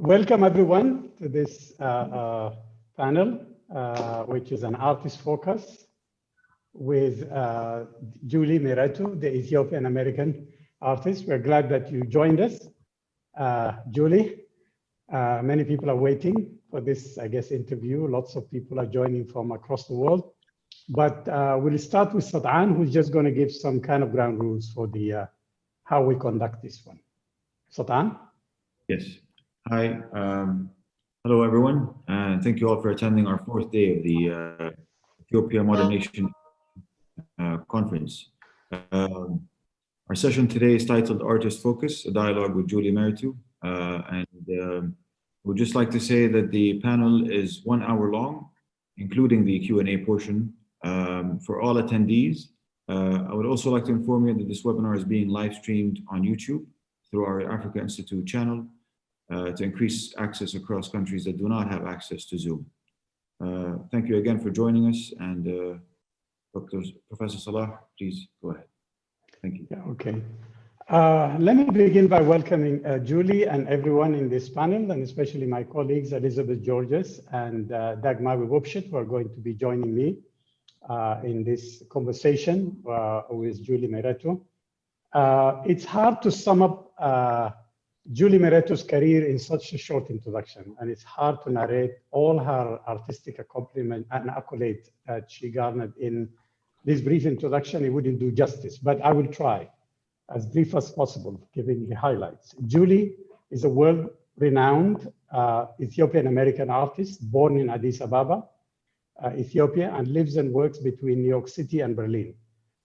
Welcome everyone to this panel, which is an artist focus with Julie Mehretu, the Ethiopian American artist. We're glad that you joined us. Julie, many people are waiting for this, I guess, interview. Lots of people are joining from across the world. But we'll start with Sadaan, who's just going to give some kind of ground rules for the how we conduct this one. Sadaan? Yes. Hi. Hello, everyone. Thank you all for attending our fourth day of the Ethiopia Modern Nation Conference. Our session today is titled Artist Focus, a dialogue with Julie Mehretu. We'd just like to say that the panel is 1 hour long, including the Q&A portion for all attendees. I would also like to inform you that this webinar is being live streamed on YouTube through our Africa Institute channel to increase access across countries that do not have access to Zoom. Thank you again for joining us, and Professor Salah, please go ahead. Thank you. Yeah, okay. Let me begin by welcoming Julie and everyone in this panel, and especially my colleagues Elizabeth Georges and Dagmar Wobschit, who are going to be joining me in this conversation with Julie Mehretu. It's hard to sum up Julie Mehretu's career in such a short introduction, and it's hard to narrate all her artistic accomplishment and accolades that she garnered in this brief introduction. It wouldn't do justice, but I will try as brief as possible, giving the highlights. Julie is a world-renowned Ethiopian American artist born in Addis Ababa, Ethiopia, and lives and works between New York City and Berlin.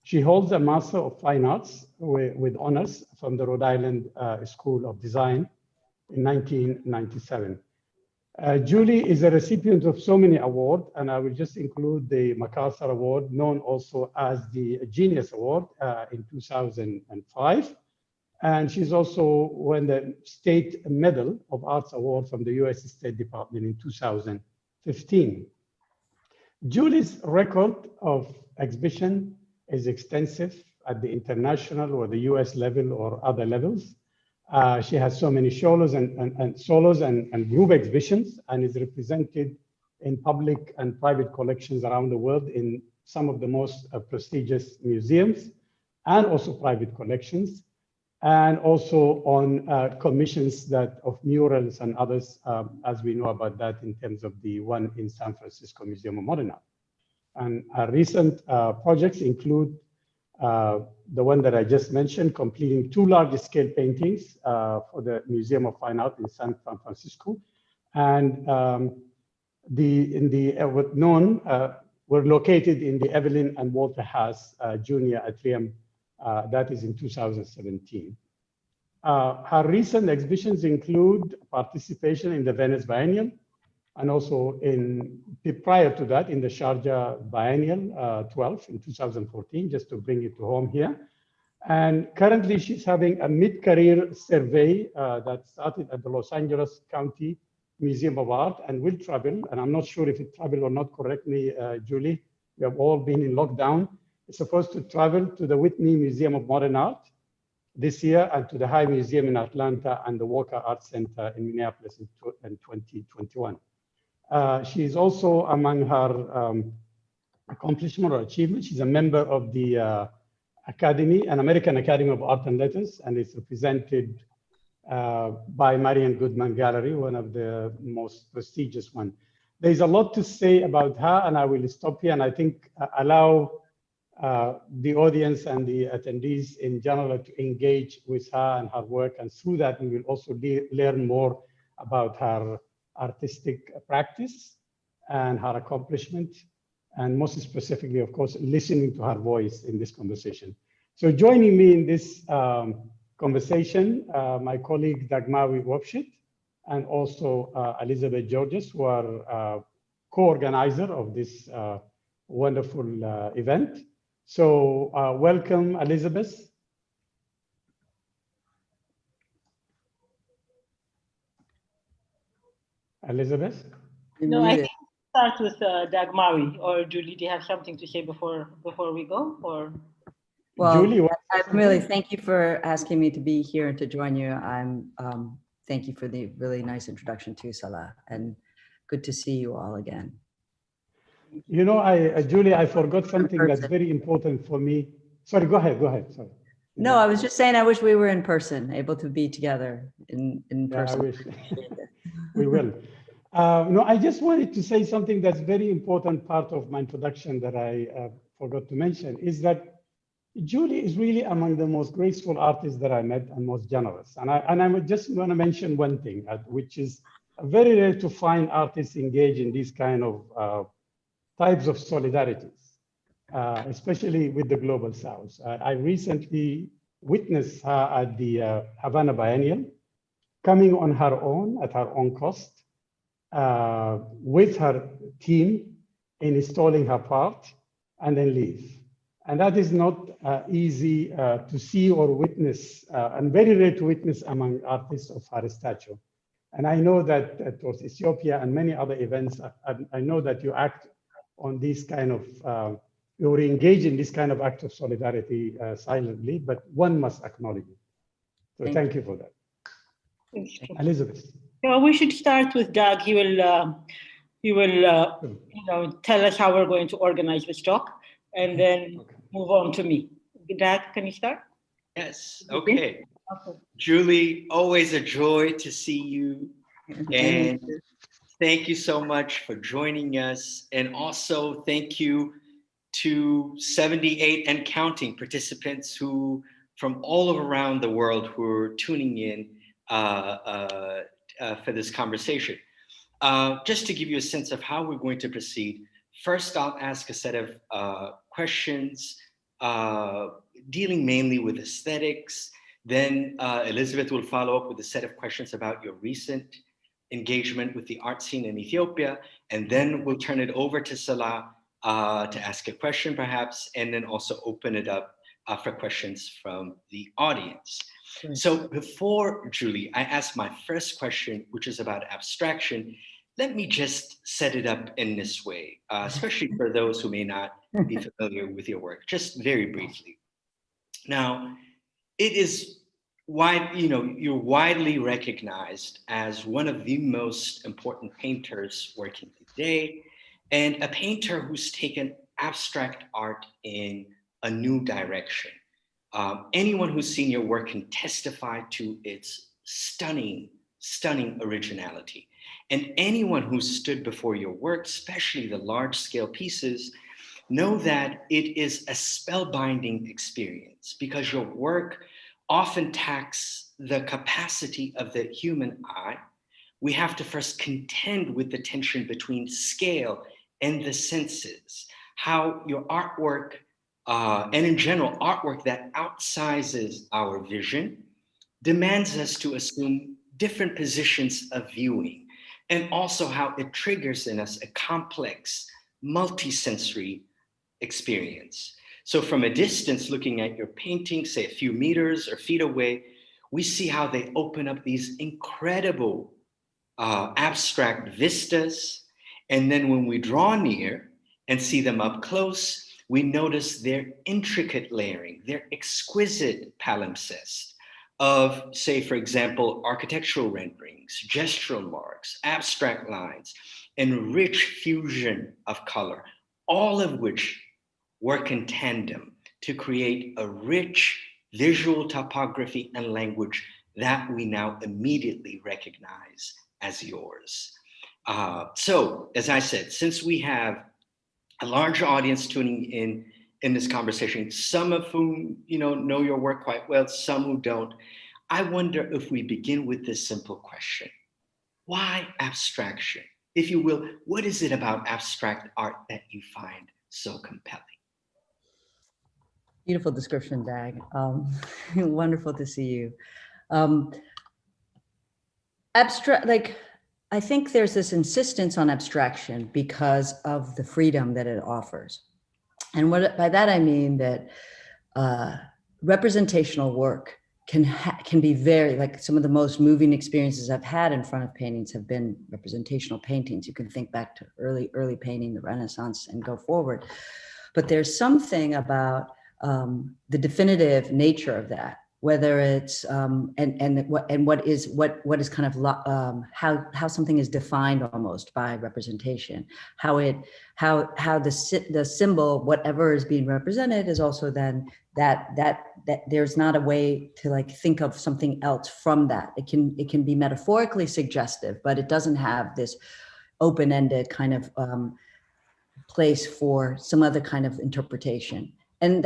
She holds a Master of Fine Arts with honors from the Rhode Island School of Design in 1997. Julie is a recipient of so many awards, and I will just include the MacArthur Award, known also as the Genius Award in 2005. And she's also won the State Medal of Arts Award from the US State Department in 2015. Julie's record of exhibition is extensive at the international or the US level or other levels. She has so many solos and group exhibitions, and is represented in public and private collections around the world in some of the most prestigious museums and also private collections, and also on commissions that of murals and others, as we know about that in terms of the one in San Francisco Museum of Modern Art. And recent projects include the one that I just mentioned, completing 2 large-scale paintings for the Museum of Fine Art in San Francisco, and were located in the Evelyn and Walter Haas Jr. Atrium. That is in 2017. Her recent exhibitions include participation in the Venice Biennial, and also prior to that in the Sharjah Biennial 12 in 2014, just to bring it to home here. And currently she's having a mid-career survey that started at the Los Angeles County Museum of Art and will travel, and I'm not sure if it traveled or not, correct me, Julie, we have all been in lockdown. It's supposed to travel to the Whitney Museum of Modern Art this year, and to the High Museum in Atlanta and the Walker Art Center in Minneapolis in 2021. She is also, among her accomplishment or achievements, she's a member of the American Academy of Art and Letters, and is represented by Marian Goodman Gallery, one of the most prestigious ones. There's a lot to say about her, and I will stop here, and I think allow the audience and the attendees in general to engage with her and her work, and through that we will also learn more about her artistic practice and her accomplishment, and most specifically, of course, listening to her voice in this conversation. So joining me in this conversation, my colleague Dagmar Wobschit, and also Elizabeth Georges, who are co-organizer of this wonderful event. So welcome, Elizabeth. Elizabeth? No, I think start with Dagmar, or Julie. Do you have something to say before we go? Or well, Julie, I really thank you for asking me to be here and to join you. I'm thank you for the really nice introduction too, Salah, and good to see you all again. You know, Julie, I forgot something that's very important for me. Sorry, go ahead, sorry. No, I was just saying, I wish we were in person, able to be together in person. I wish. We will. No, I just wanted to say something that's very important part of my introduction that I forgot to mention, is that Julie is really among the most graceful artists that I met and most generous. And I just want to mention one thing, which is very rare to find artists engaged in these kind of types of solidarities, especially with the Global South. I recently witnessed her at the Havana Biennial, coming on her own, at her own cost, with her team in installing her part and then leave. And that is not easy to see or witness, and very rare to witness among artists of her stature. And I know that towards Ethiopia and many other events, I know that you act on these kind of, you engage in this kind of act of solidarity silently, but one must acknowledge it. So thank you for that. Elizabeth. Well, we should start with Doug. He will tell us how we're going to organize this talk, and then move on to me. Doug, can you start? Yes, okay. Julie, always a joy to see you. And thank you so much for joining us. And also thank you to 78 and counting participants who from all around the world who are tuning in for this conversation. Just to give you a sense of how we're going to proceed, first I'll ask a set of questions dealing mainly with aesthetics. Then Elizabeth will follow up with a set of questions about your recent engagement with the art scene in Ethiopia. And then we'll turn it over to Salah to ask a question perhaps, and then also open it up for questions from the audience. Sure. So before, Julie, I ask my first question, which is about abstraction, let me just set it up in this way, especially for those who may not be familiar with your work, just very briefly. Now, it is you're widely recognized as one of the most important painters working today, and a painter who's taken abstract art in a new direction. Anyone who's seen your work can testify to its stunning originality. And anyone who's stood before your work, especially the large-scale pieces, know that it is a spellbinding experience because your work often taxes the capacity of the human eye. We have to first contend with the tension between scale and the senses, how your artwork, and in general, artwork that outsizes our vision demands us to assume different positions of viewing, and also how it triggers in us a complex, multisensory experience. So from a distance, looking at your painting, say a few meters or feet away, we see how they open up these incredible abstract vistas. And then when we draw near and see them up close, we notice their intricate layering, their exquisite palimpsest of, say, for example, architectural renderings, gestural marks, abstract lines, and rich fusion of color, all of which work in tandem to create a rich visual topography and language that we now immediately recognize as yours. So, as I said, since we have a large audience tuning in this conversation, some of whom know your work quite well, some who don't, I wonder if we begin with this simple question. Why abstraction? If you will, what is it about abstract art that you find so compelling? Beautiful description, Dag. Wonderful to see you. I think there's this insistence on abstraction because of the freedom that it offers. And by that I mean that representational work can be very, like some of the most moving experiences I've had in front of paintings have been representational paintings. You can think back to early painting, the Renaissance, and go forward. But there's something about the definitive nature of that whether it's what is kind of how something is defined almost by representation, how the symbol, whatever is being represented, is also then that there's not a way to like think of something else from that. It can be metaphorically suggestive, but it doesn't have this open-ended kind of place for some other kind of interpretation. And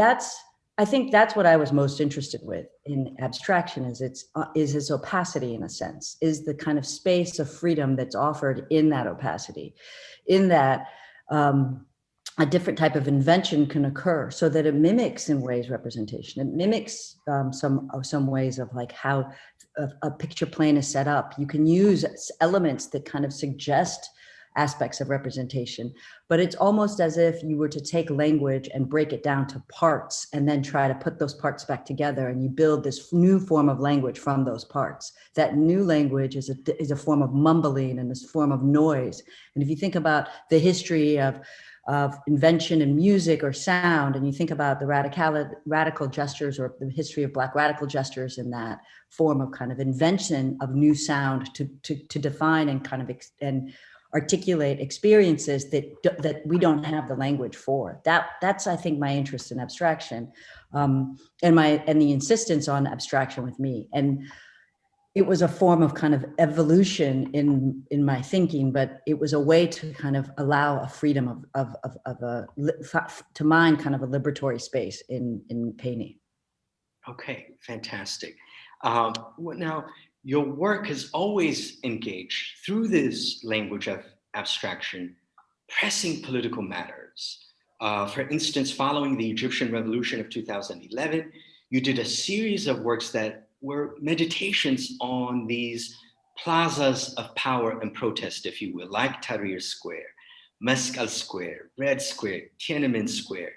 I think that's what I was most interested with in abstraction, is its opacity, in a sense, is the kind of space of freedom that's offered in that opacity, in that a different type of invention can occur, so that it mimics in ways representation. It mimics some ways of like how a picture plane is set up. You can use elements that kind of suggest aspects of representation, but it's almost as if you were to take language and break it down to parts and then try to put those parts back together, and you build this new form of language from those parts. That new language is a form of mumbling and this form of noise. And if you think about the history of invention in music or sound, and you think about the radical gestures, or the history of Black radical gestures in that form of kind of invention of new sound to define and kind of and articulate experiences that we don't have the language for. That's I think my interest in abstraction, and the insistence on abstraction with me. And it was a form of kind of evolution in my thinking, but it was a way to kind of allow a freedom to mine kind of a liberatory space in painting. Okay, fantastic. Now, your work has always engaged through this language of abstraction, pressing political matters. For instance, following the Egyptian Revolution of 2011, you did a series of works that were meditations on these plazas of power and protest, if you will, like Tahrir Square, Mescal Square, Red Square, Tiananmen Square.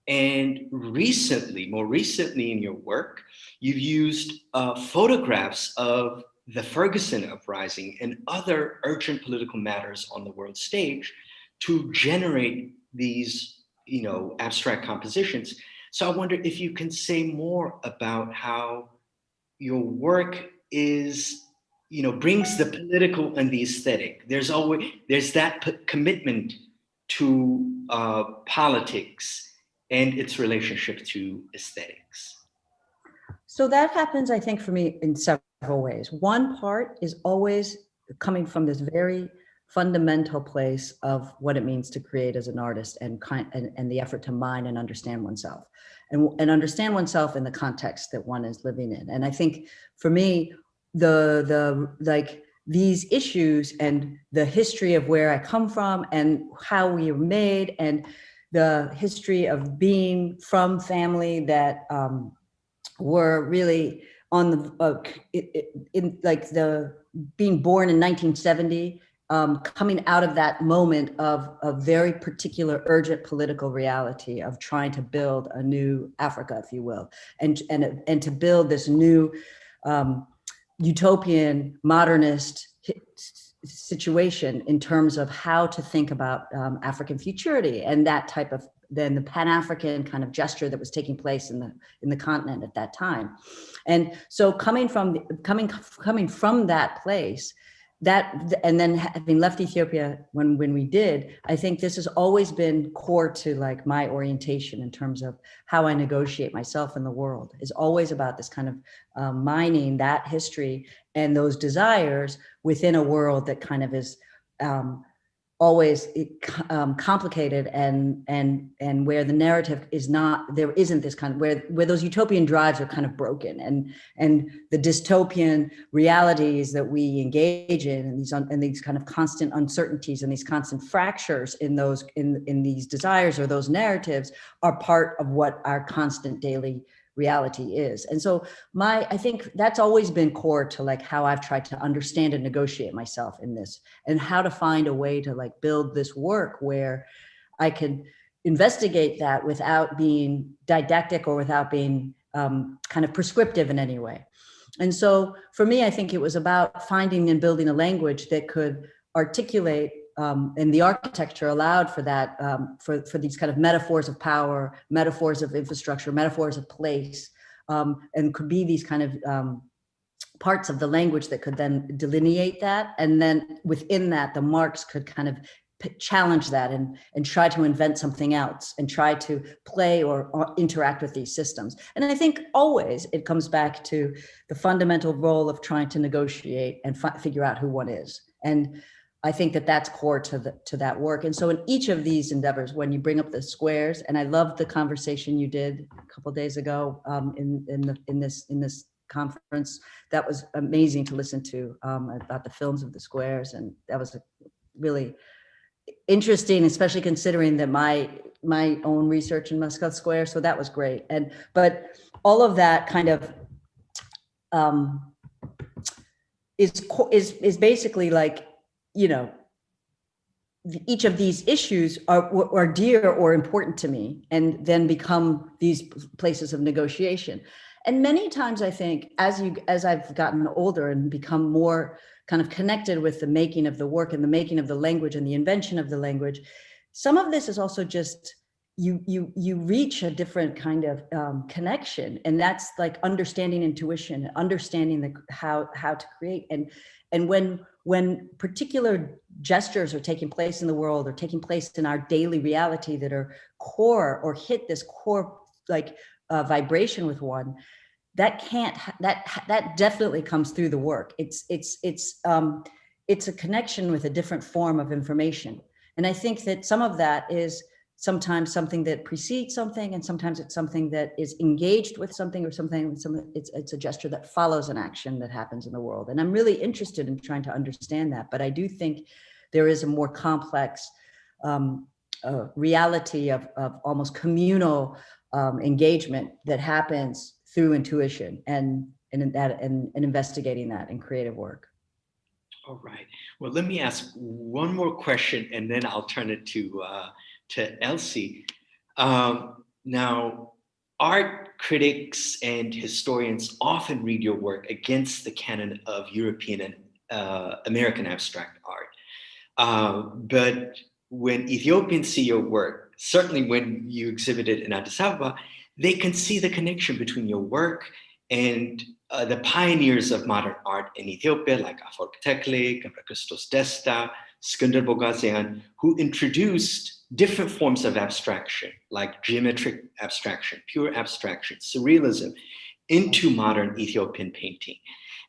And more recently in your work, you've used photographs of the Ferguson uprising and other urgent political matters on the world stage to generate these, abstract compositions. So I wonder if you can say more about how your work brings the political and the aesthetic. There's that commitment to politics and its relationship to aesthetics. So that happens, I think, for me in several ways. One part is always coming from this very fundamental place of what it means to create as an artist, and the effort to mine and understand oneself, and understand oneself in the context that one is living in. And I think for me, these issues and the history of where I come from and how we are made, and the history of being from family that were really on the being born in 1970, coming out of that moment of a very particular urgent political reality of trying to build a new Africa, if you will, and to build this new utopian modernist situation in terms of how to think about African futurity, and that type of the Pan-African kind of gesture that was taking place in the continent at that time. And so coming from that place, and then having left Ethiopia when we did, I think this has always been core to like my orientation in terms of how I negotiate myself in the world, is always about this kind of mining that history and those desires within a world that kind of is always complicated, and where the narrative is not, there isn't this kind of, where those utopian drives are kind of broken, and the dystopian realities that we engage in, and these kind of constant uncertainties and these constant fractures in these desires or those narratives are part of what our constant daily reality is. And so I think that's always been core to like how I've tried to understand and negotiate myself in this, and how to find a way to like build this work where I can investigate that without being didactic or without being kind of prescriptive in any way. And so for me, I think it was about finding and building a language that could articulate, and the architecture allowed for that, for these kind of metaphors of power, metaphors of infrastructure, metaphors of place, and could be these kind of parts of the language that could then delineate that. And then within that, the marks could kind of challenge that and try to invent something else and try to play or interact with these systems. And I think always it comes back to the fundamental role of trying to negotiate and figure out who one is. And I think that that's core to that work. And so in each of these endeavors, when you bring up the squares, and I loved the conversation you did a couple of days ago in this conference, that was amazing to listen to, about the films of the squares, and that was really interesting, especially considering that my own research in Muscat Square. So that was great. But all of that kind of is basically like, you know, each of these issues are dear or important to me, and then become these places of negotiation. And many times I think as I've gotten older and become more kind of connected with the making of the work and the making of the language and the invention of the language, some of this is also just you reach a different kind of connection, and that's like understanding intuition, understanding how to create, and when particular gestures are taking place in the world or taking place in our daily reality that are core or hit this core like vibration with one, that definitely comes through the work. It's a connection with a different form of information. And I think that some of that is sometimes something that precedes something, and sometimes it's something that is engaged with something, or it's a gesture that follows an action that happens in the world. And I'm really interested in trying to understand that. But I do think there is a more complex reality of almost communal engagement that happens through intuition and investigating that in creative work. All right. Well, let me ask one more question, and then I'll turn it to Elsie. Now, art critics and historians often read your work against the canon of European and American abstract art. But when Ethiopians see your work, certainly when you exhibit it in Addis Ababa, they can see the connection between your work and the pioneers of modern art in Ethiopia, like Afrocentrism, Christos Desta, Skender Bogazian, who introduced different forms of abstraction, like geometric abstraction, pure abstraction, surrealism, into modern Ethiopian painting.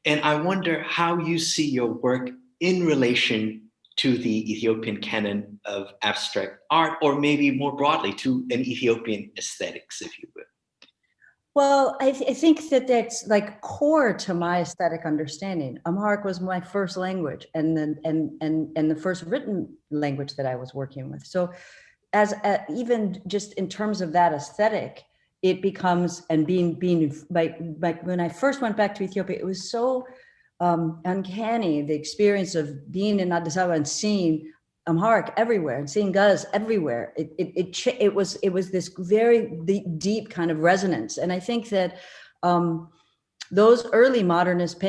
And I wonder how you see your work in relation to the Ethiopian canon of abstract art, or maybe more broadly to an Ethiopian aesthetics, if you will. Well, I think that that's like core to my aesthetic understanding. Amharic was my first language, and the first written language that I was working with. So, as even just in terms of that aesthetic, it becomes, and being like when I first went back to Ethiopia, it was so uncanny, the experience of being in Addis Ababa and seeing Amharic everywhere and seeing Guz everywhere. It was this very deep kind of resonance. And I think that those early modernist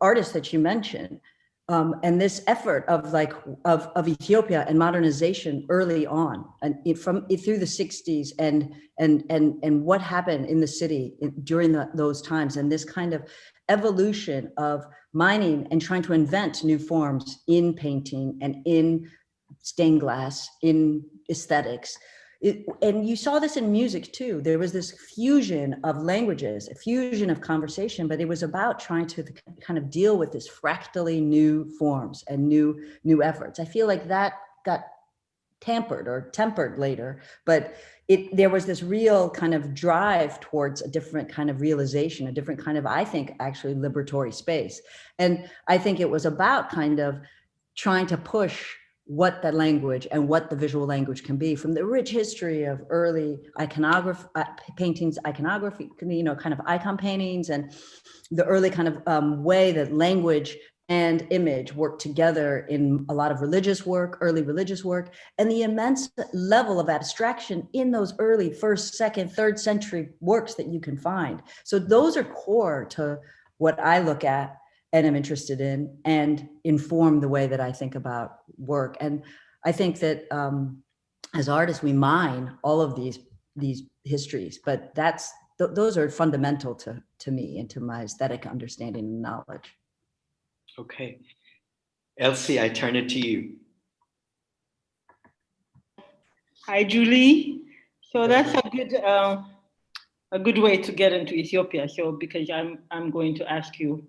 artists that you mentioned, and this effort of Ethiopia and modernization early on, and through the 60s, and what happened in the city during those times, and this kind of evolution of mining and trying to invent new forms in painting and in stained glass, in aesthetics. And you saw this in music too. There was this fusion of languages, a fusion of conversation, but it was about trying to kind of deal with this fractally new forms and new efforts. I feel like that got tampered or tempered later, but there was this real kind of drive towards a different kind of realization, a different kind of, I think, actually liberatory space. And I think it was about kind of trying to push what the language and what the visual language can be, from the rich history of early iconography paintings, iconography, kind of icon paintings, and the early kind of way that language and image work together in a lot of religious work, early religious work, and the immense level of abstraction in those early 1st, 2nd, 3rd century works that you can find. So those are core to what I look at and am interested in, and inform the way that I think about work. And I think that as artists, we mine all of these histories, but that's those are fundamental to me and to my aesthetic understanding and knowledge. Okay. Elsie, I turn it to you. Hi, Julie. So that's a good way to get into Ethiopia. So because I'm going to ask you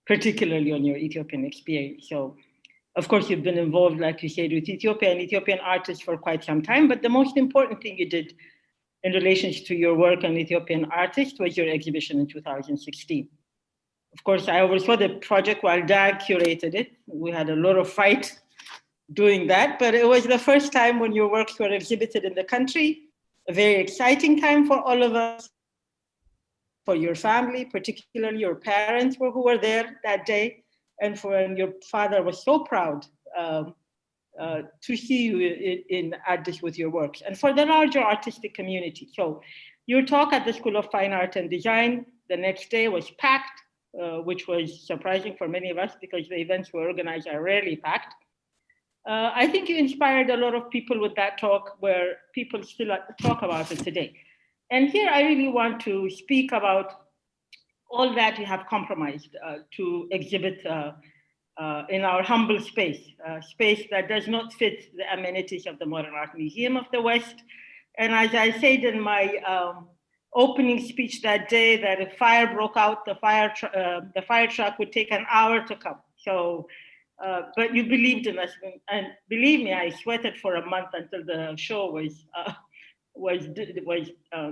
particularly on your Ethiopian experience. So of course you've been involved, like you said, with Ethiopia and Ethiopian artists for quite some time, but the most important thing you did in relation to your work on Ethiopian artists was your exhibition in 2016. Of course, I oversaw the project while Dag curated it. We had a lot of fight doing that, but it was the first time when your works were exhibited in the country, a very exciting time for all of us, for your family, particularly your parents who were there that day, and your father was so proud to see you at this with your works, and for the larger artistic community. So your talk at the School of Fine Art and Design the next day was packed, which was surprising for many of us because the events we organize are rarely packed. I think you inspired a lot of people with that talk, where people still talk about it today. And here I really want to speak about all that you have compromised to exhibit in our humble space, space that does not fit the amenities of the Modern Art Museum of the West. And as I said in my opening speech that day, that if fire broke out, the fire truck would take an hour to come. So, but you believed in us, and believe me, I sweated for a month until the show was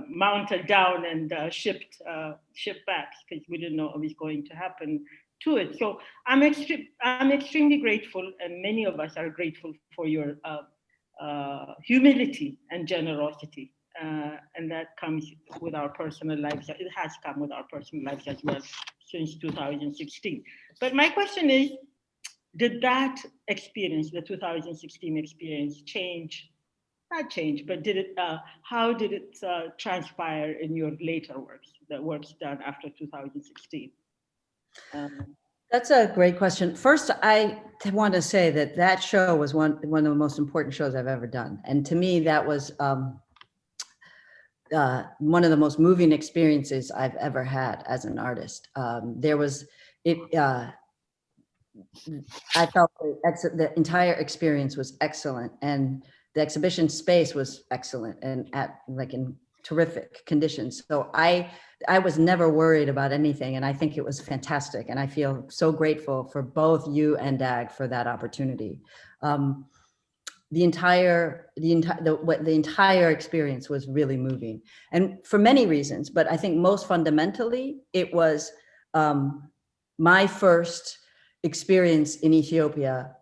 mounted down and shipped back, because we didn't know what was going to happen to it. So I'm extremely grateful, and many of us are grateful for your humility and generosity, and that comes with our personal lives. It has come with our personal lives as well since 2016. But my question is, did that experience, the 2016 experience, change? Not change, but did it? How did it transpire in your later works, the works done after 2016? That's a great question. First, I want to say that show was one of the most important shows I've ever done, and to me, that was one of the most moving experiences I've ever had as an artist. I felt the entire experience was excellent, and the exhibition space was excellent and in terrific conditions. So I was never worried about anything, and I think it was fantastic. And I feel so grateful for both you and Dag for that opportunity. The entire experience was really moving, and for many reasons. But I think most fundamentally, it was my first experience in Ethiopia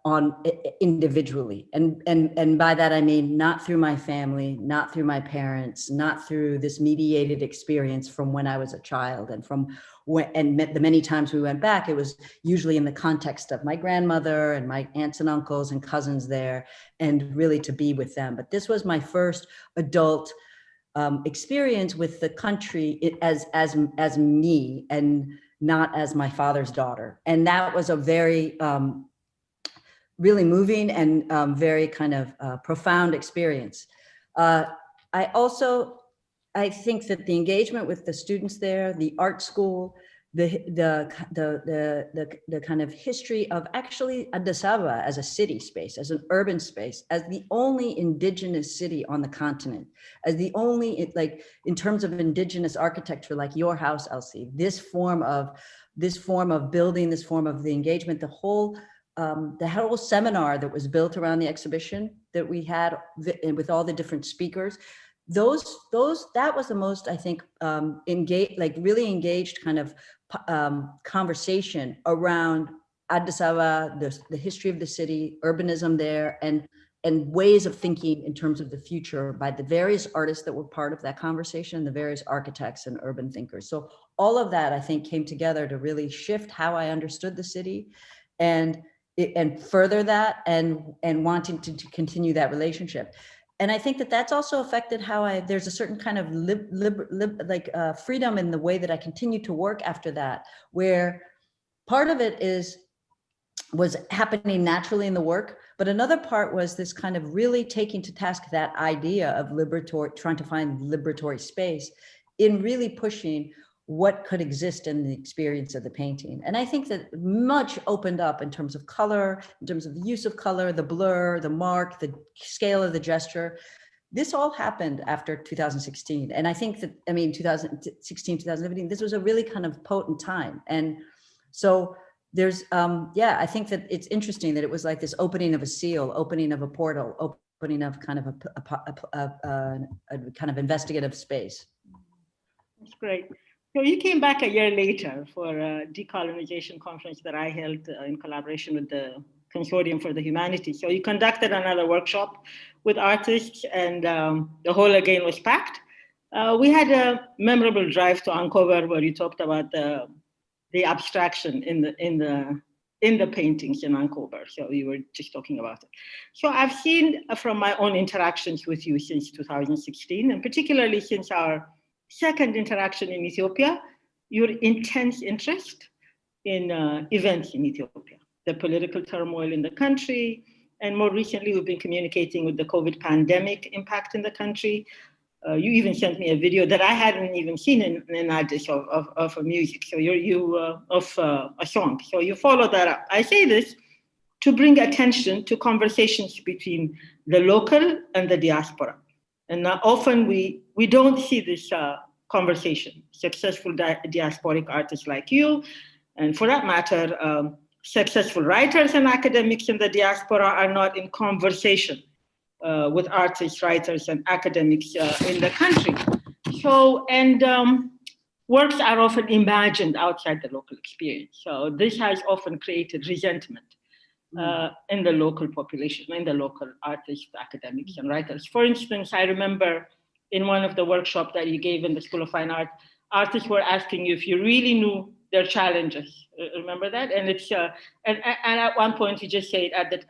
individually. And by that, I mean, not through my family, not through my parents, not through this mediated experience from when I was a child, and the many times we went back, it was usually in the context of my grandmother and my aunts and uncles and cousins there, and really to be with them. But this was my first adult experience with the country as me, and not as my father's daughter. And that was a very, really moving and very kind of profound experience. I think that the engagement with the students there, the art school, the kind of history of actually Addis Ababa as a city space, as an urban space, as the only indigenous city on the continent, as the only, like, in terms of indigenous architecture, like your house, Elsie, this form of building, this form of the engagement, the whole seminar that was built around the exhibition that we had with all the different speakers, that was the most, I think, really engaged kind of conversation around Addis Ababa, the history of the city, urbanism there, and ways of thinking in terms of the future by the various artists that were part of that conversation, the various architects and urban thinkers. So all of that, I think, came together to really shift how I understood the city, and further that, and wanting to continue that relationship. And I think that that's also affected how there's a certain kind of freedom in the way that I continue to work after that, where part of it was happening naturally in the work, but another part was this kind of really taking to task that idea of trying to find liberatory space in really pushing what could exist in the experience of the painting. And I think that much opened up in terms of color, in terms of the use of color, the blur, the mark, the scale of the gesture. This all happened after 2016. And I think that, 2016, 2017, this was a really kind of potent time. And so there's, I think that it's interesting that it was like this opening of a seal, opening of a portal, opening of kind of a kind of investigative space. That's great. So you came back a year later for a decolonization conference that I held in collaboration with the Consortium for the Humanities. So you conducted another workshop with artists, and the hall again was packed. We had a memorable drive to Ankober where you talked about the abstraction in the paintings in Ankober. So you were just talking about it. So I've seen from my own interactions with you since 2016, and particularly since our second interaction in Ethiopia, your intense interest in events in Ethiopia, the political turmoil in the country, and more recently, we've been communicating with the COVID pandemic impact in the country. You even sent me a video that I hadn't even seen in Addis of a music, so of a song. So you follow that up. I say this to bring attention to conversations between the local and the diaspora. And often we don't see this conversation. Successful diasporic artists like you, and for that matter, successful writers and academics in the diaspora are not in conversation with artists, writers, and academics in the country. So, and works are often imagined outside the local experience. So this has often created resentment in the local population, in the local artists, academics, and writers. For instance, I remember in one of the workshops that you gave in the School of Fine Art, artists were asking you if you really knew their challenges. Remember that? And it's and at one point you just said that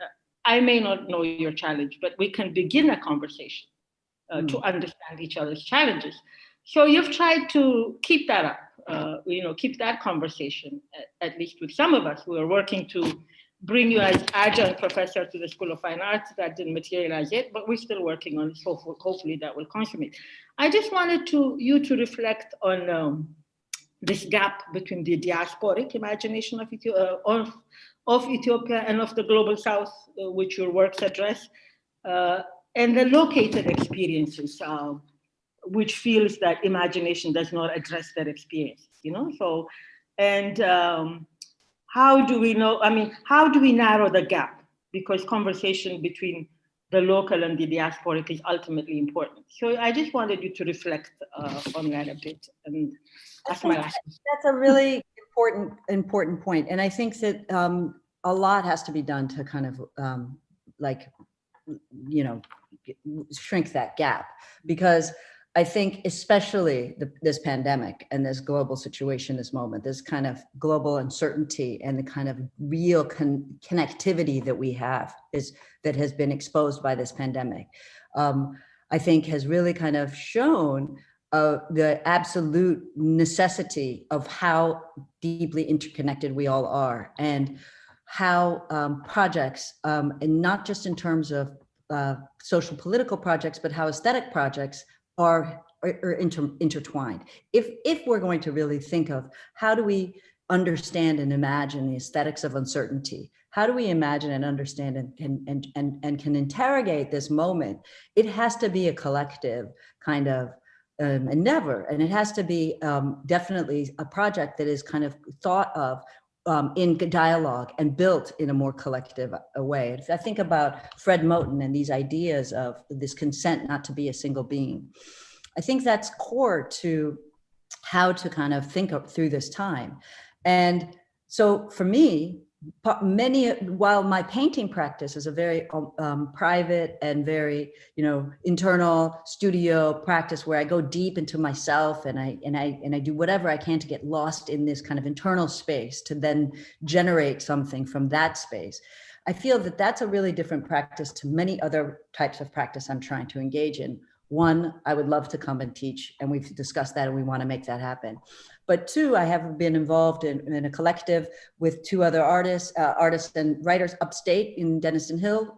I may not know your challenge, but we can begin a conversation to understand each other's challenges. So you've tried to keep that up, keep that conversation, at least with some of us who are working to bring you as adjunct professor to the School of Fine Arts. That didn't materialize yet, but we're still working on it. So hopefully that will consummate. I just wanted you to reflect on this gap between the diasporic imagination of Ethiopia and of the global South, which your works address, and the located experiences, which feels that imagination does not address that experience, So, and how do we know, how do we narrow the gap? Because conversation between the local and the diasporic is ultimately important. So I just wanted you to reflect on that a bit. And that's my last question. That's a really important point. And I think that a lot has to be done to kind of shrink that gap, because I think especially this pandemic and this global situation, this moment, this kind of global uncertainty and the kind of real connectivity that we have that has been exposed by this pandemic, I think has really kind of shown the absolute necessity of how deeply interconnected we all are, and how projects, and not just in terms of social political projects, but how aesthetic projects are intertwined. If we're going to really think of how do we understand and imagine the aesthetics of uncertainty, how do we imagine and understand and can interrogate this moment, it has to be a collective kind of endeavor, and it has to be definitely a project that is kind of thought of in dialogue and built in a more collective way. If I think about Fred Moten and these ideas of this consent not to be a single being, I think that's core to how to kind of think through this time. And so for me, while my painting practice is a very private and very internal studio practice where I go deep into myself and I do whatever I can to get lost in this kind of internal space to then generate something from that space, I feel that that's a really different practice to many other types of practice I'm trying to engage in. One, I would love to come and teach, and we've discussed that and we want to make that happen. But two, I have been involved in a collective with two other artists and writers upstate in Denison Hill,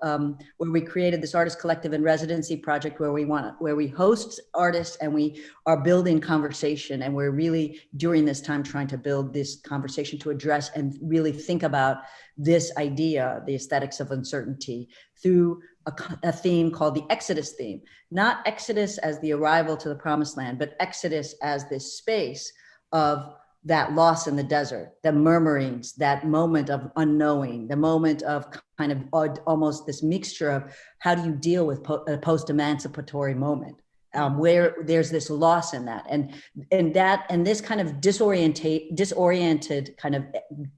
where we created this artist collective and residency project where we host artists and we are building conversation. And we're really during this time trying to build this conversation to address and really think about this idea, the aesthetics of uncertainty, through a theme called the Exodus theme. Not Exodus as the arrival to the promised land, but Exodus as this space of that loss in the desert, the murmurings, that moment of unknowing, the moment of kind of almost this mixture of how do you deal with a post-emancipatory moment, where there's this loss in that, and this kind of disoriented kind of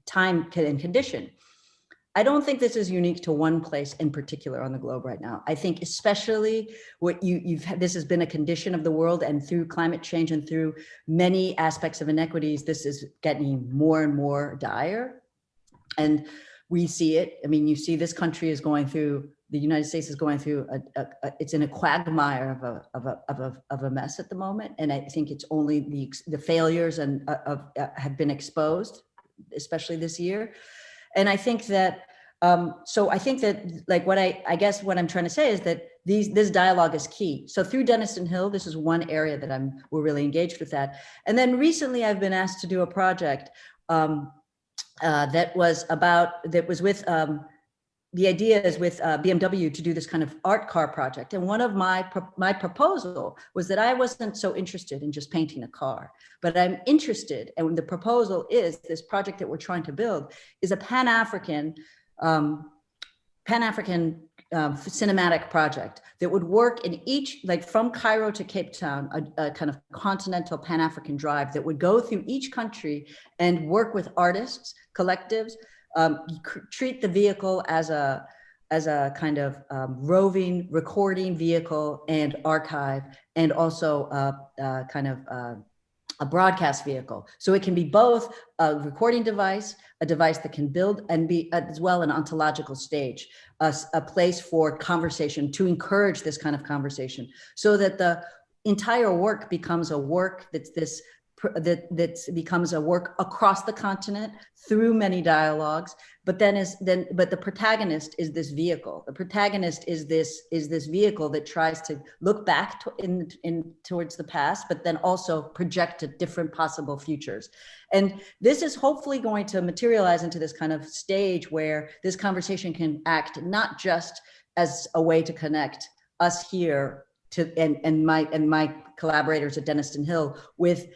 time and condition. I don't think this is unique to one place in particular on the globe right now. I think especially what this has been a condition of the world, and through climate change and through many aspects of inequities, this is getting more and more dire. And we see it. I mean, you see this country is going through, the United States is going through, it's in a quagmire of a mess at the moment. And I think it's only the failures and have been exposed, especially this year. And I think that, so I think that, like, I guess what I'm trying to say is that this dialogue is key. So through Denison Hill, this is one area that we're really engaged with that. And then recently I've been asked to do a project that was with, the idea is with BMW to do this kind of art car project. And one of my proposal was that I wasn't so interested in just painting a car, but I'm interested, and the proposal is this project that we're trying to build is a Pan-African cinematic project that would work in each, like from Cairo to Cape Town, a kind of continental Pan-African drive that would go through each country and work with artists, collectives, treat the vehicle as a kind of roving recording vehicle and archive, and also kind of a broadcast vehicle. So it can be both a recording device, a device that can build, and be as well an ontological stage, a place for conversation, to encourage this kind of conversation, so that the entire work becomes a work that becomes a work across the continent through many dialogues, but but the protagonist is this vehicle. The protagonist is this vehicle that tries to look back towards the past, but then also project to different possible futures. And this is hopefully going to materialize into this kind of stage where this conversation can act not just as a way to connect us here and my collaborators at Denison Hill with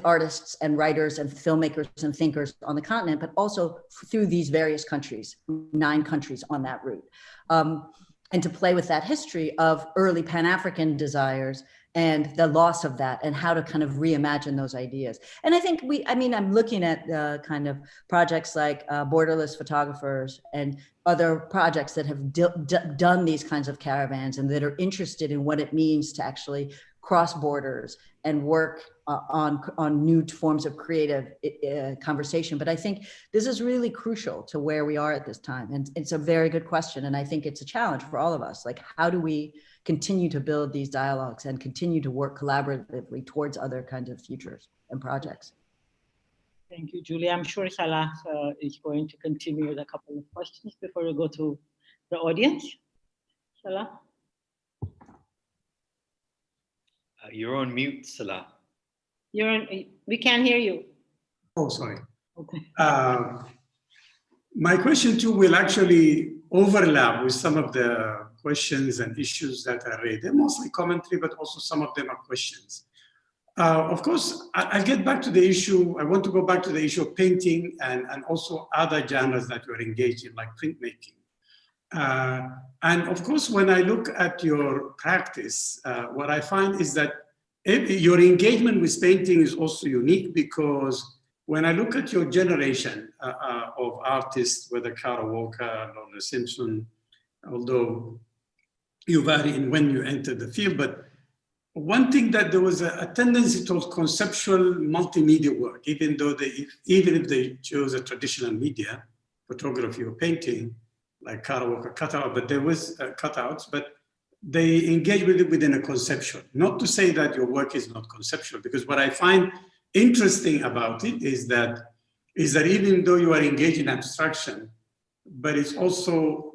artists and writers and filmmakers and thinkers on the continent, but also through these various countries, 9 countries on that route. And to play with that history of early Pan-African desires and the loss of that, and how to kind of reimagine those ideas. And I think I'm looking at kind of projects like Borderless Photographers and other projects that have done these kinds of caravans and that are interested in what it means to actually cross borders and work on new forms of creative conversation. But I think this is really crucial to where we are at this time. And it's a very good question. And I think it's a challenge for all of us. Like, how do we continue to build these dialogues and continue to work collaboratively towards other kinds of futures and projects? Thank you, Julie. I'm sure Salah is going to continue with a couple of questions before we go to the audience. Salah? You're on mute, Salah. We can't hear you. Oh, sorry. Okay. My question too will actually overlap with some of the questions and issues that I read. They're mostly commentary, but also some of them are questions. Of course, I'll get back to the issue. I want to go back to the issue of painting and also other genres that you're engaged in, like printmaking. And of course, when I look at your practice, what I find is that your engagement with painting is also unique, because when I look at your generation of artists, whether Kara Walker, Lorna Simpson, although you vary in when you enter the field, but one thing that there was a tendency towards conceptual multimedia work, even if they chose a traditional media, photography or painting, like Kara Walker cutout, but there was cutouts, but they engage with it within a conceptual. Not to say that your work is not conceptual, because what I find interesting about it is that even though you are engaged in abstraction, but it's also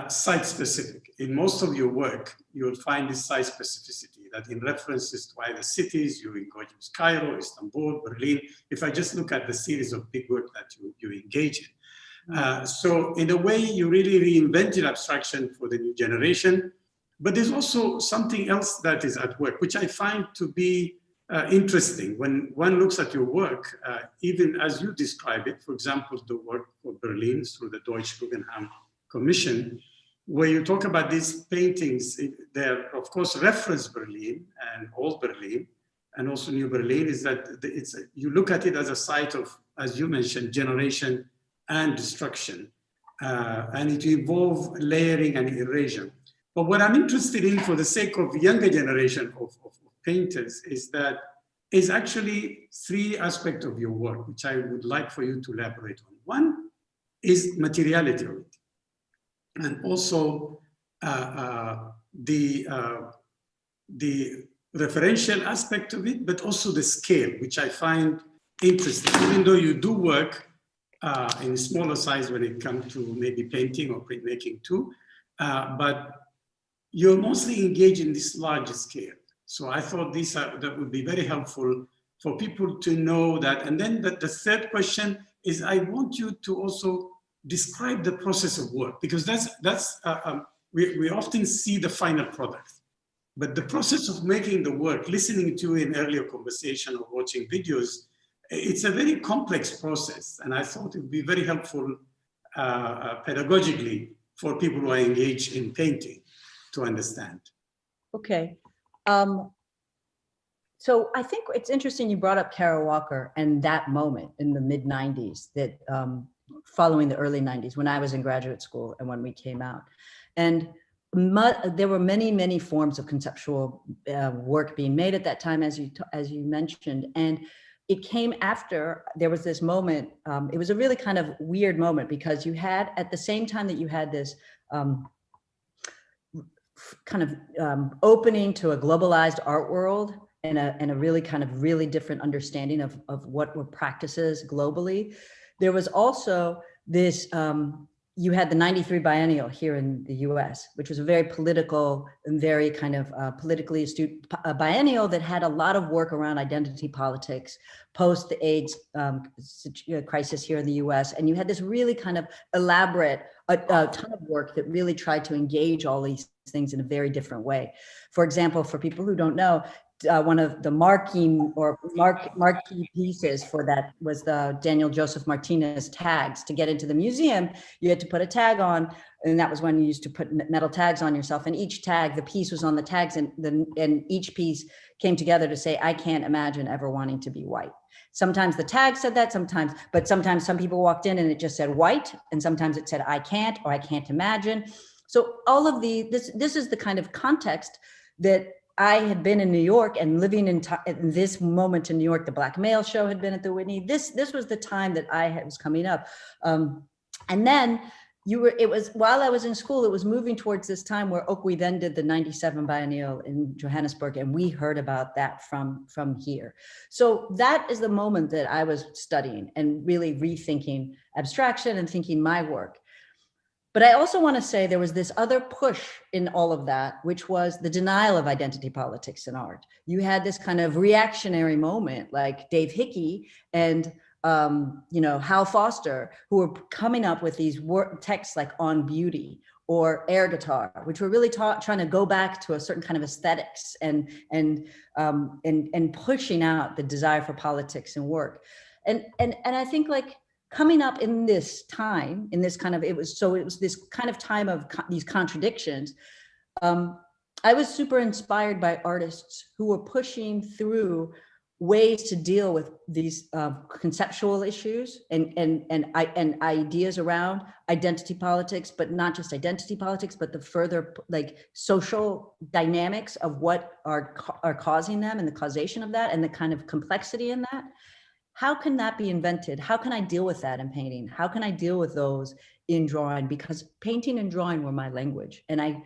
site-specific. In most of your work, you'll find this site specificity, that in references to either cities, you engage with Cairo, Istanbul, Berlin. If I just look at the series of big work that you engage in. So in a way, you really reinvented abstraction for the new generation, but there's also something else that is at work, which I find to be interesting. When one looks at your work, even as you describe it, for example, the work for Berlin through the Deutsche Guggenheim Commission, where you talk about these paintings, they're of course reference Berlin and old Berlin, and also New Berlin, is that you look at it as a site of, as you mentioned, generation and destruction, and it involves layering and erasure. But what I'm interested in, for the sake of younger generation of painters, is actually three aspects of your work, which I would like for you to elaborate on. One is materiality of it, and also the referential aspect of it, but also the scale, which I find interesting. Even though you do work in smaller size when it comes to maybe painting or printmaking too, but you're mostly engaged in this larger scale. So I thought that would be very helpful for people to know that. And then the third question is, I want you to also describe the process of work, because we often see the final product, but the process of making the work, listening to you in earlier conversation or watching videos, it's a very complex process. And I thought it would be very helpful pedagogically for people who are engaged in painting to understand. Okay. So I think it's interesting you brought up Kara Walker and that moment in the mid 90s, that following the early 90s, when I was in graduate school and when we came out. And there were many, many forms of conceptual work being made at that time, as you mentioned. And it came after there was this moment. It was a really kind of weird moment, because you had, at the same time that you had this kind of opening to a globalized art world and a really kind of really different understanding of what were practices globally. There was also this, you had the 93 biennial here in the US, which was a very political and very kind of politically astute biennial that had a lot of work around identity politics post the AIDS crisis here in the US. And you had this really kind of elaborate, a ton of work that really tried to engage all these things in a very different way. For example, for people who don't know, one of the marquee pieces for that was the Daniel Joseph Martinez tags. To get into the museum, you had to put a tag on, and that was when you used to put metal tags on yourself. And each tag, the piece was on the tags, and each piece came together to say, I can't imagine ever wanting to be white. Sometimes the tag said that, but sometimes some people walked in and it just said white, and sometimes it said I can't, or I can't imagine. So all of this is the kind of context that I had been in New York and living in this moment in New York. The Black Male Show had been at the Whitney. This was the time that I was coming up. And then it was while I was in school, it was moving towards this time where Okwe then did the 97 biennial in Johannesburg, and we heard about that from here. So that is the moment that I was studying and really rethinking abstraction and thinking my work. But I also want to say there was this other push in all of that, which was the denial of identity politics in art. You had this kind of reactionary moment like Dave Hickey and Hal Foster, who were coming up with these texts like On Beauty or Air Guitar, which were really trying to go back to a certain kind of aesthetics and pushing out the desire for politics and work. And I think like, coming up in this time, in this kind of, it was this kind of time of these contradictions. I was super inspired by artists who were pushing through ways to deal with these conceptual issues and ideas around identity politics, but not just identity politics, but the further like social dynamics of what are causing them and the causation of that and the kind of complexity in that. How can that be invented? How can I deal with that in painting? How can I deal with those in drawing? Because painting and drawing were my language. And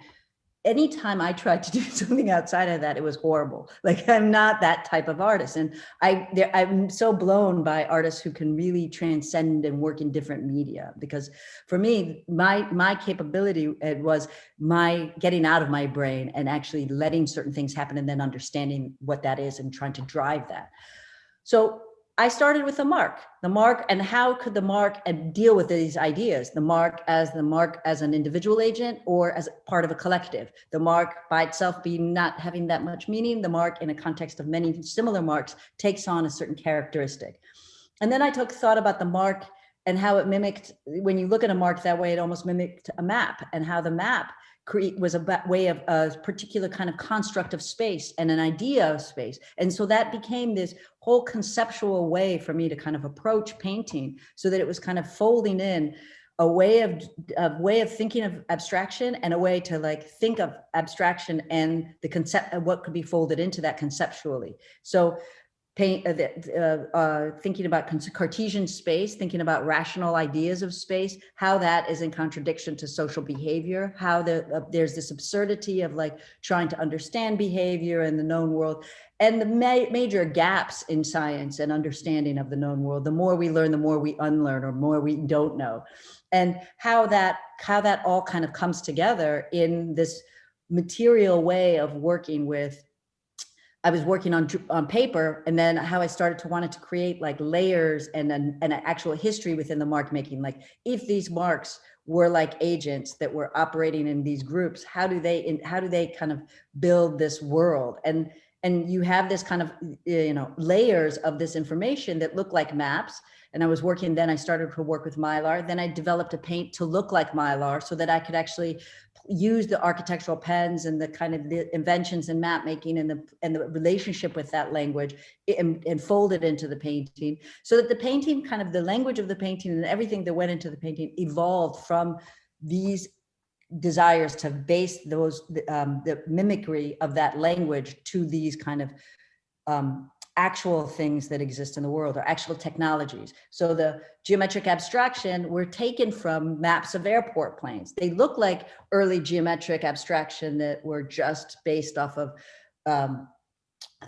anytime I tried to do something outside of that, it was horrible. Like, I'm not that type of artist. And I'm so blown by artists who can really transcend and work in different media, because for me, my capability was my getting out of my brain and actually letting certain things happen and then understanding what that is and trying to drive that. So I started with the mark, and how could the mark deal with these ideas? The mark as an individual agent or as part of a collective. The mark by itself being not having that much meaning. The mark in a context of many similar marks takes on a certain characteristic. And then I thought about the mark and how it mimicked, when you look at a mark that way, it almost mimicked a map, and how the map was a way of a particular kind of construct of space and an idea of space. And so that became this whole conceptual way for me to kind of approach painting, so that it was kind of folding in a way of thinking of abstraction, and a way to like think of abstraction and the concept of what could be folded into that conceptually. So thinking about Cartesian space, thinking about rational ideas of space, how that is in contradiction to social behavior, how there's this absurdity of like trying to understand behavior in the known world, and the major gaps in science and understanding of the known world. The more we learn, the more we unlearn, or more we don't know, and how that all kind of comes together in this material way of working with. I was working on paper, and then how I started to want to create like layers and an actual history within the mark making. Like, if these marks were like agents that were operating in these groups, how do they kind of build this world? And you have this kind of, layers of this information that look like maps. And I started to work with Mylar. Then I developed a paint to look like Mylar, so that I could actually use the architectural pens and the kind of the inventions in map making and the relationship with that language, and fold it into the painting, so that the painting, kind of the language of the painting and everything that went into the painting, evolved from these desires to base the mimicry of that language to these kind of actual things that exist in the world, or actual technologies. So the geometric abstraction were taken from maps of airport planes. They look like early geometric abstraction that were just based off of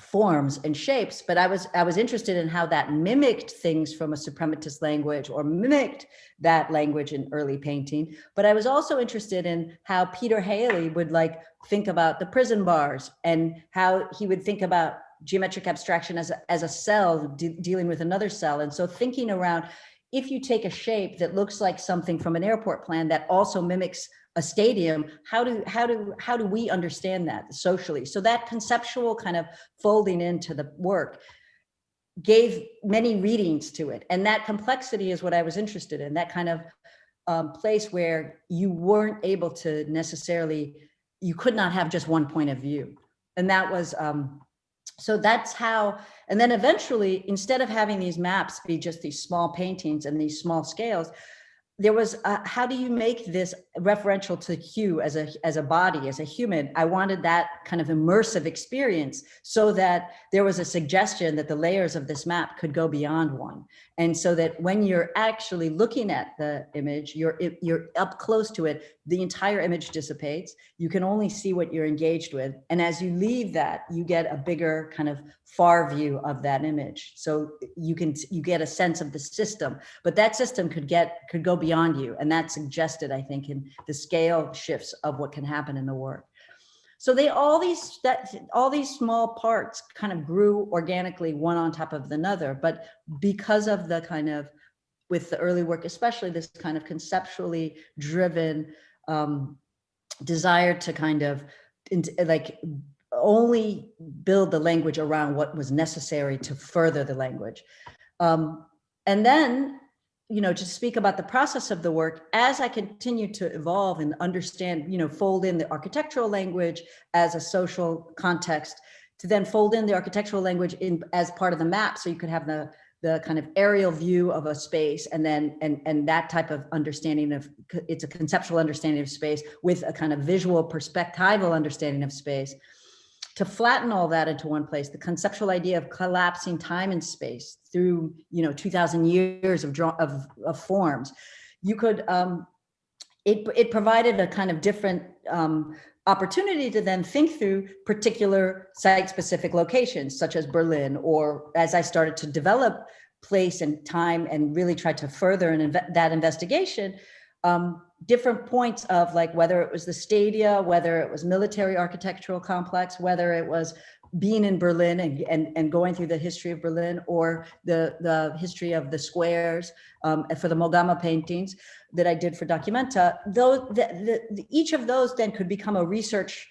forms and shapes, but I was interested in how that mimicked things from a suprematist language, or mimicked that language in early painting. But I was also interested in how Peter Haley would like think about the prison bars, and how he would think about geometric abstraction as a cell dealing with another cell. And so thinking around, if you take a shape that looks like something from an airport plan that also mimics a stadium, how do we understand that socially? So that conceptual kind of folding into the work gave many readings to it. And that complexity is what I was interested in, that kind of place where you weren't able to necessarily, you could not have just one point of view. And that was, so that's how, and then eventually, instead of having these maps be just these small paintings and these small scales, there was, how do you make this referential to Hugh as a body, as a human? I wanted that kind of immersive experience, so that there was a suggestion that the layers of this map could go beyond one. And so that when you're actually looking at the image, you're up close to it, the entire image dissipates. You can only see what you're engaged with. And as you leave that, you get a bigger kind of far view of that image. So you get a sense of the system, but that system could go beyond you. And that suggested, I think, in the scale shifts of what can happen in the work. So all these small parts kind of grew organically, one on top of another, but because of the kind of, with the early work, especially this kind of conceptually driven desire to kind of like only build the language around what was necessary to further the language. And then, to speak about the process of the work, as I continue to evolve and understand, fold in the architectural language as a social context, to then fold in the architectural language as part of the map, so you could have the kind of aerial view of a space, and then and that type of understanding of, it's a conceptual understanding of space with a kind of visual perspectival understanding of space. To flatten all that into one place, the conceptual idea of collapsing time and space through 2,000 years of forms, you could it provided a kind of different opportunity to then think through particular site-specific locations, such as Berlin, or as I started to develop place and time and really tried to further that investigation, different points of like whether it was the stadia, whether it was military architectural complex, whether it was being in Berlin and going through the history of Berlin, or the history of the squares for the Mogama paintings that I did for Documenta. Each of those then could become a research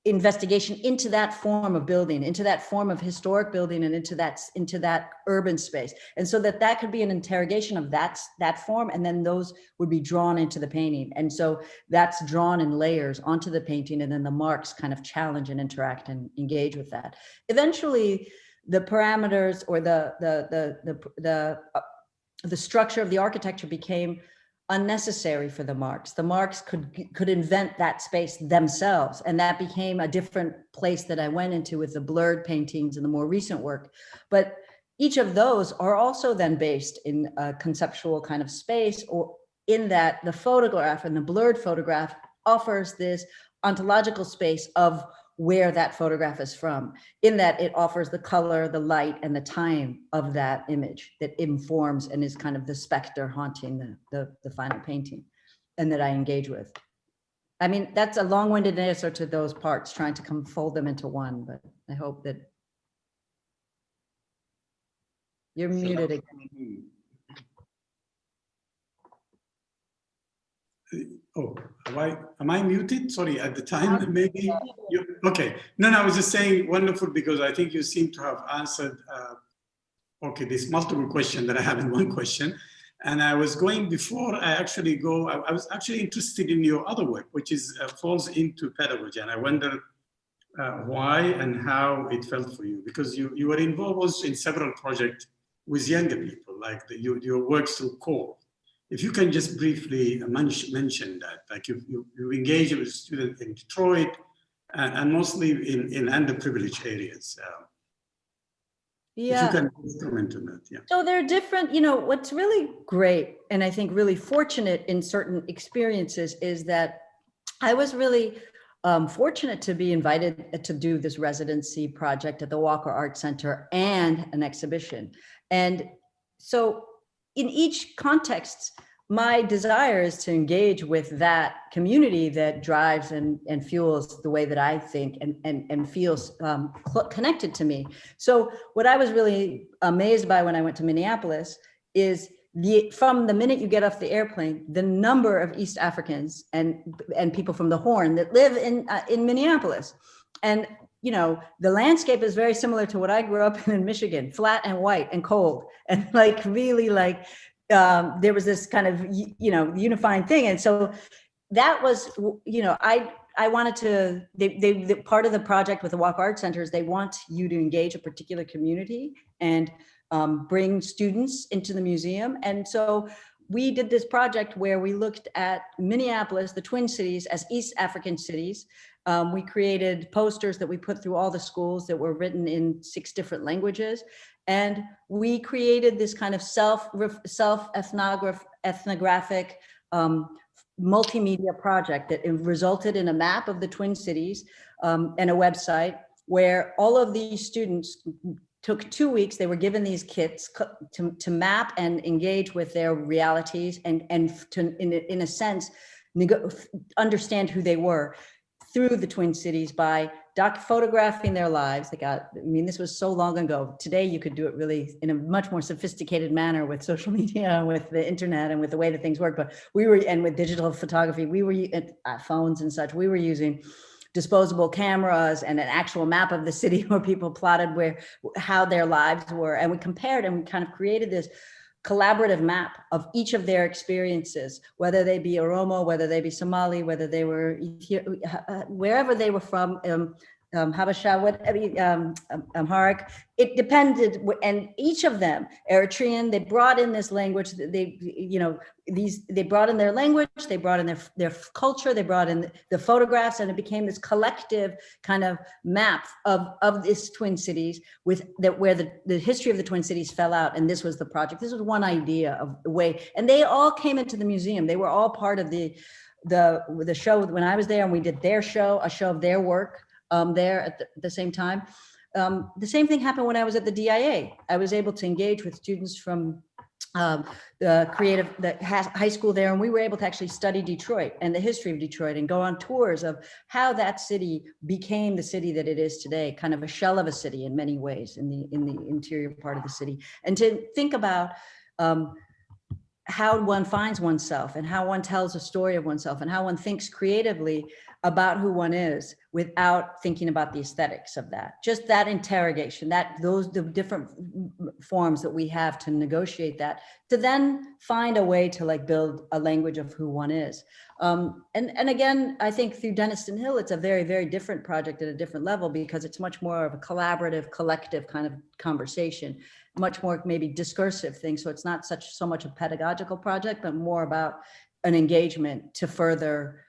investigation into that form of building, into that form of historic building, and into that urban space. And so that could be an interrogation of that form, and then those would be drawn into the painting. And so that's drawn in layers onto the painting, and then the marks kind of challenge and interact and engage with that. Eventually, the parameters or the structure of the architecture became unnecessary for the marks. The marks could invent that space themselves, and that became a different place that I went into with the blurred paintings and the more recent work. But each of those are also then based in a conceptual kind of space, or in that the photograph and the blurred photograph offers this ontological space of where that photograph is from, in that it offers the color, the light, and the time of that image that informs and is kind of the specter haunting the final painting, and that I engage with. I mean, that's a long-winded answer to those parts, trying to fold them into one, but I hope that you're muted again. Oh, am I muted? Sorry, at the time, maybe. Okay. No, I was just saying wonderful, because I think you seem to have answered, okay, this multiple question that I have in one question. And I was going, before I actually go, I was actually interested in your other work, which is falls into pedagogy. And I wonder why and how it felt for you, because you were involved also in several projects with younger people, like your works through CORE. If you can just briefly mention that, like you engage with students in Detroit and mostly in underprivileged areas. Yeah. If you can comment on that, yeah. So they're different, what's really great, and I think really fortunate in certain experiences, is that I was really fortunate to be invited to do this residency project at the Walker Art Center and an exhibition. And so in each context, my desire is to engage with that community that drives and fuels the way that I think and feels connected to me. So what I was really amazed by when I went to Minneapolis is from the minute you get off the airplane, the number of East Africans and people from the Horn that live in Minneapolis. And the landscape is very similar to what I grew up in Michigan, flat and white and cold, and like really like there was this kind of unifying thing. And so that was I wanted to, they part of the project with the Walker Art Center is they want you to engage a particular community and bring students into the museum. And so we did this project where we looked at Minneapolis, the Twin Cities, as East African cities. We created posters that we put through all the schools that were written in 6 different languages. And we created this kind of self-ethnographic multimedia project that resulted in a map of the Twin Cities and a website where all of these students took 2 weeks. They were given these kits to map and engage with their realities and to, in a sense, understand who they were through the Twin Cities by photographing their lives. This was so long ago. Today, you could do it really in a much more sophisticated manner with social media, with the internet, and with the way that things work. But and with digital photography, we were phones and such. We were using disposable cameras and an actual map of the city where people plotted how their lives were, and we compared and we kind of created this collaborative map of each of their experiences, whether they be Oromo, whether they be Somali, whether they were wherever they were from, Habesha, Amharic, it depended, and each of them, Eritrean, they brought in this language, they brought in their language, they brought in their culture, they brought in the photographs, and it became this collective kind of map of this Twin Cities where the history of the Twin Cities fell out. And this was the project. This was one idea of the way, and they all came into the museum. They were all part of the the show when I was there, and we did their show, a show of their work there at the same time. The same thing happened when I was at the DIA. I was able to engage with students from the high school there, and we were able to actually study Detroit and the history of Detroit and go on tours of how that city became the city that it is today, kind of a shell of a city in many ways in the interior part of the city, and to think about how one finds oneself and how one tells a story of oneself and how one thinks creatively about who one is without thinking about the aesthetics of that. Just that interrogation, the different forms that we have to negotiate that, to then find a way to like build a language of who one is. And again, I think through Denniston Hill, it's a very, very different project at a different level, because it's much more of a collaborative, collective kind of conversation, much more maybe discursive thing. So it's not so much a pedagogical project, but more about an engagement to further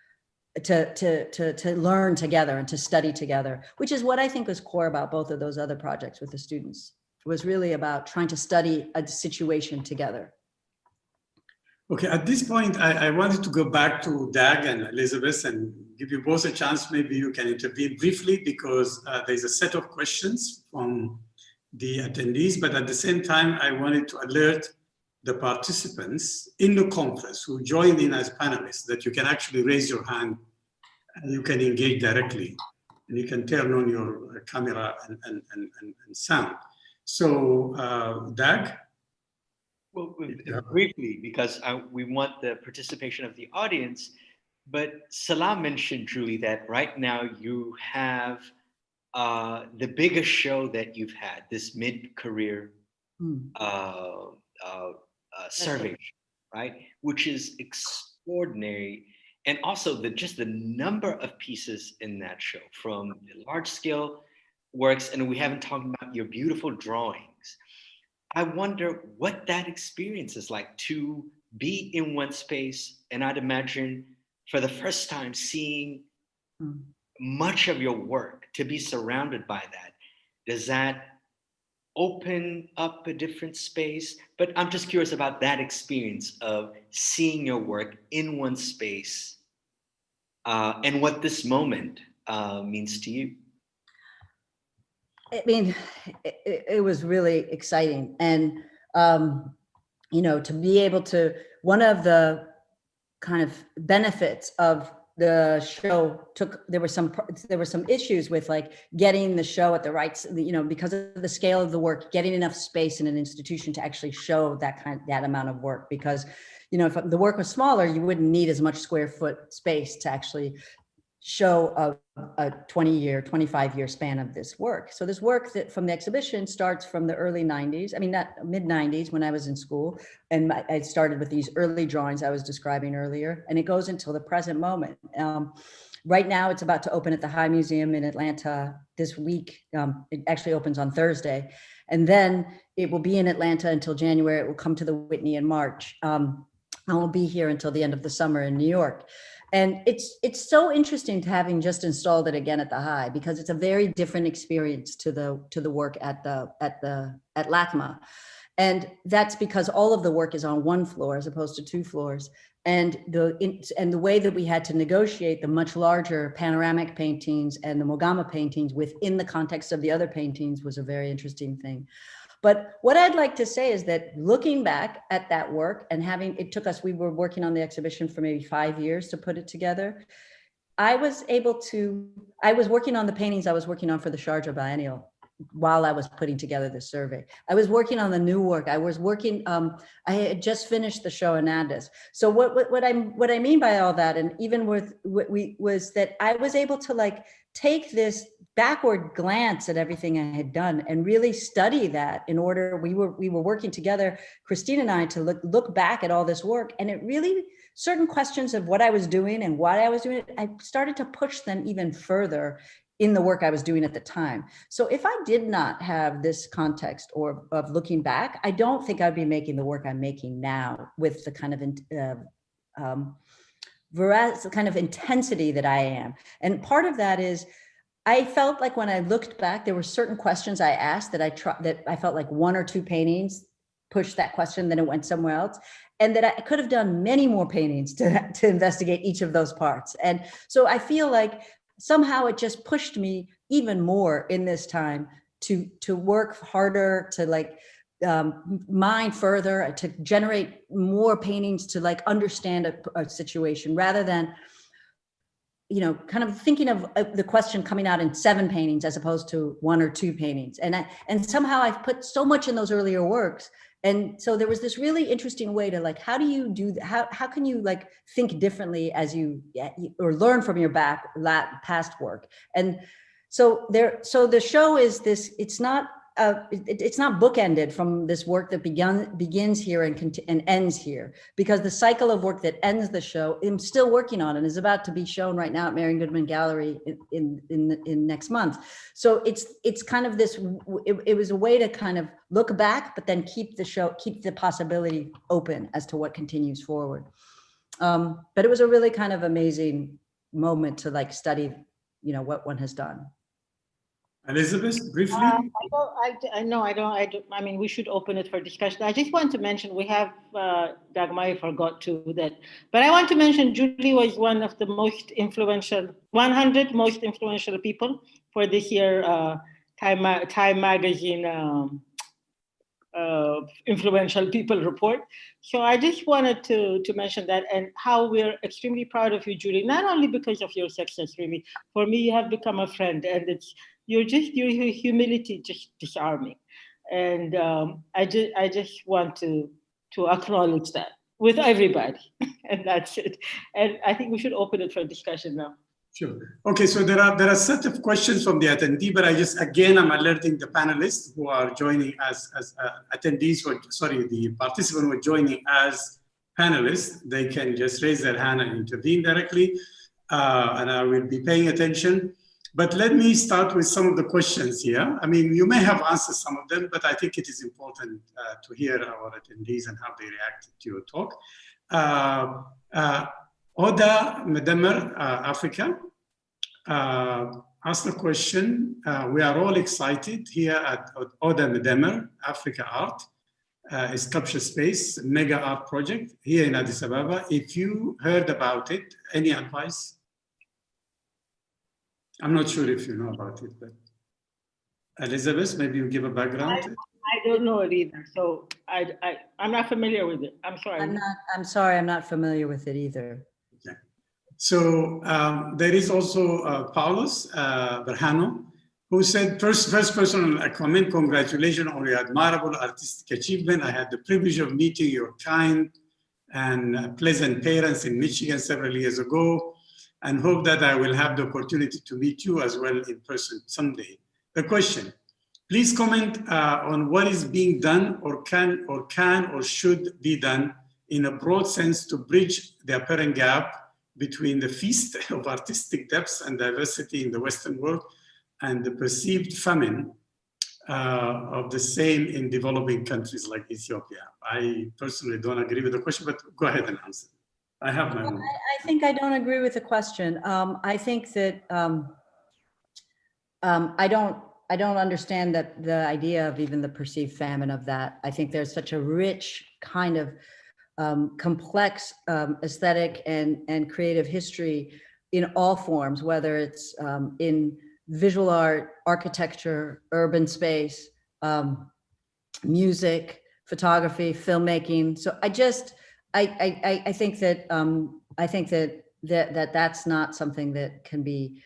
to learn together and to study together, which is what I think was core about both of those other projects with the students. It was really about trying to study a situation together. Okay, at this point, I wanted to go back to Dag and Elizabeth and give you both a chance. Maybe you can intervene briefly, because there's a set of questions from the attendees, but at the same time, I wanted to alert the participants in the conference who joined in as panelists that you can actually raise your hand and you can engage directly, and you can turn on your camera and sound. So, Dag? Well, briefly, because we want the participation of the audience, but Salah mentioned, Julie, that right now you have the biggest show that you've had, this mid-career survey, right? Which is extraordinary. And also just the number of pieces in that show, from large-scale works, and we haven't talked about your beautiful drawings. I wonder what that experience is like, to be in one space, and I'd imagine for the first time seeing much of your work, to be surrounded by that. Does that open up a different space? But I'm just curious about that experience of seeing your work in one space, and what this moment means to you. I mean, it was really exciting. And, you know, to be able to, one of the kind of benefits of the show there were some issues with like getting the show at the right, you know, because of the scale of the work, getting enough space in an institution to actually show that amount of work. Because, you know, if the work was smaller, you wouldn't need as much square foot space to actually show a 20-year, 25-year span of this work. So this work that from the exhibition starts from the early 90s, I mean, not mid-90s when I was in school. And I started with these early drawings I was describing earlier, and it goes until the present moment. Right now, it's about to open at the High Museum in Atlanta this week. It actually opens on Thursday. And then it will be in Atlanta until January. It will come to the Whitney in March. I will be here until the end of the summer in New York. And it's so interesting to having just installed it again at the High, because it's a very different experience to the work at LACMA. And that's because all of the work is on one floor as opposed to two floors. And the way that we had to negotiate the much larger panoramic paintings and the Mogama paintings within the context of the other paintings was a very interesting thing. But what I'd like to say is that looking back at that work and we were working on the exhibition for maybe 5 years to put it together. I was working on the paintings I was working on for the Sharjah Biennial while I was putting together the survey. I was working on the new work. I had just finished the show in Andes. So what I mean by all that, and even with was that I was able to like take this backward glance at everything I had done and really study that in order. We were working together, Christine and I, to look back at all this work, and it really, certain questions of what I was doing and why I was doing it, I started to push them even further in the work I was doing at the time. So if I did not have this context of looking back, I don't think I'd be making the work I'm making now with the kind of intensity that I am. And part of that is, I felt like when I looked back, there were certain questions I asked that I felt like one or two paintings push that question, then it went somewhere else. And that I could have done many more paintings to investigate each of those parts. And so I feel like somehow it just pushed me even more in this time to work harder, to like mine further, to generate more paintings, to like understand a situation, rather than, you know, kind of thinking of the question coming out in 7 paintings as opposed to 1 or 2 paintings. And somehow I've put so much in those earlier works. And so there was this really interesting way to like, how do you do that? How can you like think differently as you, or learn from your past work? And so the show is this, it's not bookended from this work that begins here and ends here, because the cycle of work that ends the show, I'm still working on and is about to be shown right now at Marion Goodman Gallery in next month. So it's kind of this, it was a way to kind of look back, but then keep the possibility open as to what continues forward. But it was a really kind of amazing moment to like study, you know, what one has done. Elizabeth, briefly. I mean, we should open it for discussion. I just want to mention, we have, Dagmar, I forgot to that, but I want to mention Julie was one of the most influential, 100 most influential people for this year Time Magazine influential people report. So I just wanted to mention that, and how we're extremely proud of you, Julie, not only because of your success, really. For me, you have become a friend, and your humility just disarming. And I just want to acknowledge that with everybody, and that's it. And I think we should open it for discussion now. Sure. Okay, so there are a set of questions from the attendee, but I'm alerting the panelists who are joining as attendees, the participants who are joining as panelists. They can just raise their hand and intervene directly, and I will be paying attention. But let me start with some of the questions here. I mean, you may have answered some of them, but I think it is important to hear our attendees and how they reacted to your talk. Oda Medemer, Africa, asked a question. We are all excited here at Oda Medemer, Africa Art, a sculpture space, mega art project here in Addis Ababa. If you heard about it, any advice? I'm not sure if you know about it, but Elizabeth, maybe you give a background. I don't know it either, so I'm not familiar with it. I'm sorry. I'm sorry, I'm not familiar with it either. Okay. So there is also Paulus Berhano, who said, first personal comment, congratulations on your admirable artistic achievement. I had the privilege of meeting your kind and pleasant parents in Michigan several years ago, and hope that I will have the opportunity to meet you as well in person someday. The question, please comment on what is being done or can or should be done in a broad sense to bridge the apparent gap between the feast of artistic depths and diversity in the Western world and the perceived famine of the same in developing countries like Ethiopia. I personally don't agree with the question, but go ahead and answer. I have my own. I think I don't agree with the question. I think that I don't understand that the idea of even the perceived famine of that. I think there's such a rich kind of complex aesthetic and creative history in all forms, whether it's in visual art, architecture, urban space, music, photography, filmmaking. So I think that that's not something that can be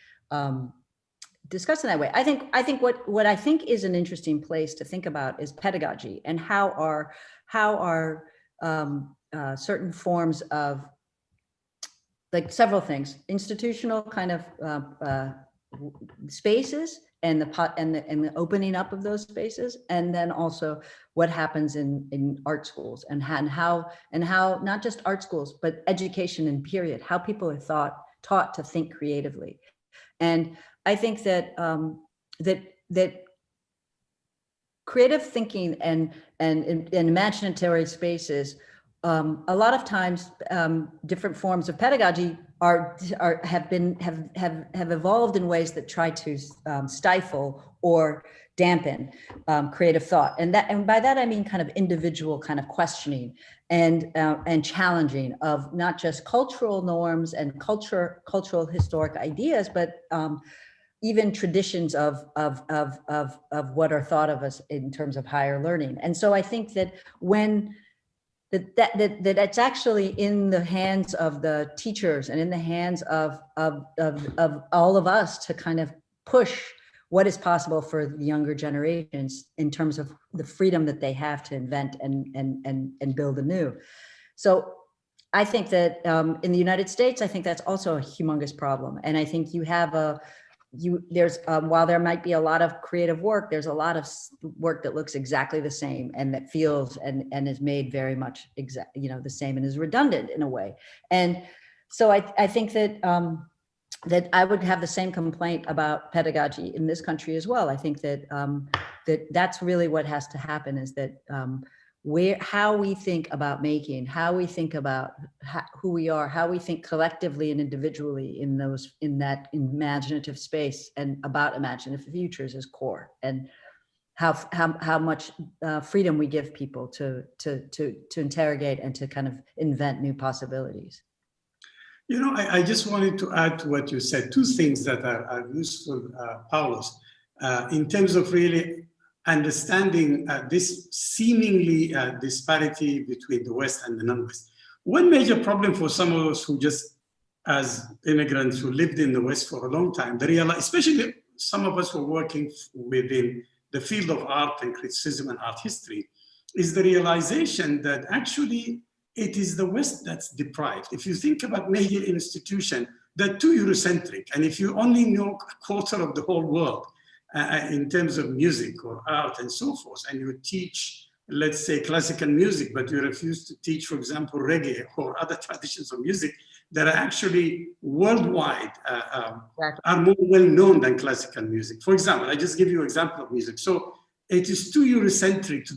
discussed in that way. I think what I think is an interesting place to think about is pedagogy, and how are certain forms of, like, several things, institutional kind of spaces and the opening up of those spaces, and then also what happens in art schools, and how not just art schools but education and period, how people are taught to think creatively. And I think that that creative thinking and imaginatory spaces a lot of times different forms of pedagogy have evolved in ways that try to stifle or dampen creative thought, and by that I mean kind of individual kind of questioning and challenging of not just cultural norms and cultural historic ideas, but even traditions of what are thought of as in terms of higher learning. And so I think that when that it's actually in the hands of the teachers and in the hands of all of us to kind of push what is possible for the younger generations in terms of the freedom that they have to invent and build anew. So I think that in the United States, I think that's also a humongous problem. And I think there's while there might be a lot of creative work, there's a lot of work that looks exactly the same and that feels and is made very much the same and is redundant in a way. And so I think that that I would have the same complaint about pedagogy in this country as well. I think that that's really what has to happen, is that how we think about making, how we think about who we are, how we think collectively and individually in that imaginative space and about imaginative futures is core, and how much freedom we give people to interrogate and to kind of invent new possibilities. You know, I just wanted to add to what you said, two things that are useful, Paulos, in terms of really understanding this seemingly disparity between the West and the non-West. One major problem for some of us who just, as immigrants who lived in the West for a long time, especially some of us who are working within the field of art and criticism and art history, is the realization that actually it is the West that's deprived. If you think about major institutions, they're too Eurocentric. And if you only know a quarter of the whole world in terms of music or art and so forth, and you teach, let's say, classical music, but you refuse to teach, for example, reggae or other traditions of music that are actually worldwide, are more well-known than classical music. For example, I just give you an example of music. So it is too Eurocentric to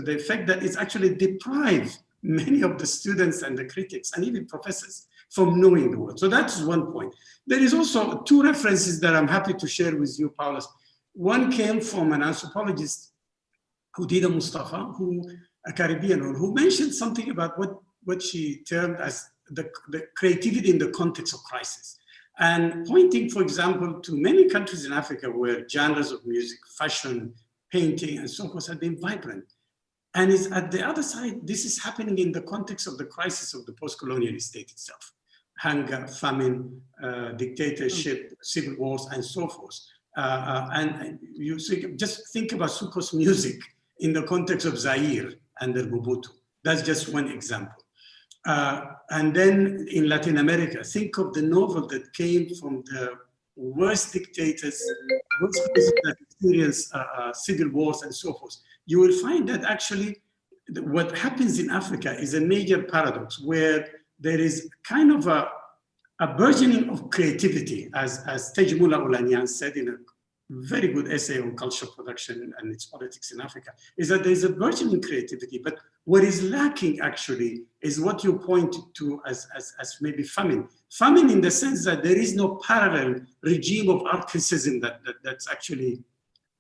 the effect that it's actually deprived many of the students and the critics and even professors from knowing the world. So that's one point. There is also two references that I'm happy to share with you, Paulus. One came from an anthropologist, Hudida Mustafa, a Caribbean, who mentioned something about what she termed as the creativity in the context of crisis. And pointing, for example, to many countries in Africa where genres of music, fashion, painting, and so forth have been vibrant. And it's at the other side, this is happening in the context of the crisis of the post-colonial state itself. Hunger, famine, dictatorship, civil wars, and so forth. And you just think about Sukos music in the context of Zaire and the Mobutu. That's just one example. And then in Latin America, think of the novel that came from the worst dictators, worst places that experienced civil wars and so forth. You will find that actually what happens in Africa is a major paradox where there is kind of a burgeoning of creativity, as Tejmula Olanyan said in a very good essay on cultural production and its politics in Africa, is that there's a burgeoning creativity, but what is lacking actually is what you point to as maybe famine. Famine in the sense that there is no parallel regime of art criticism that's actually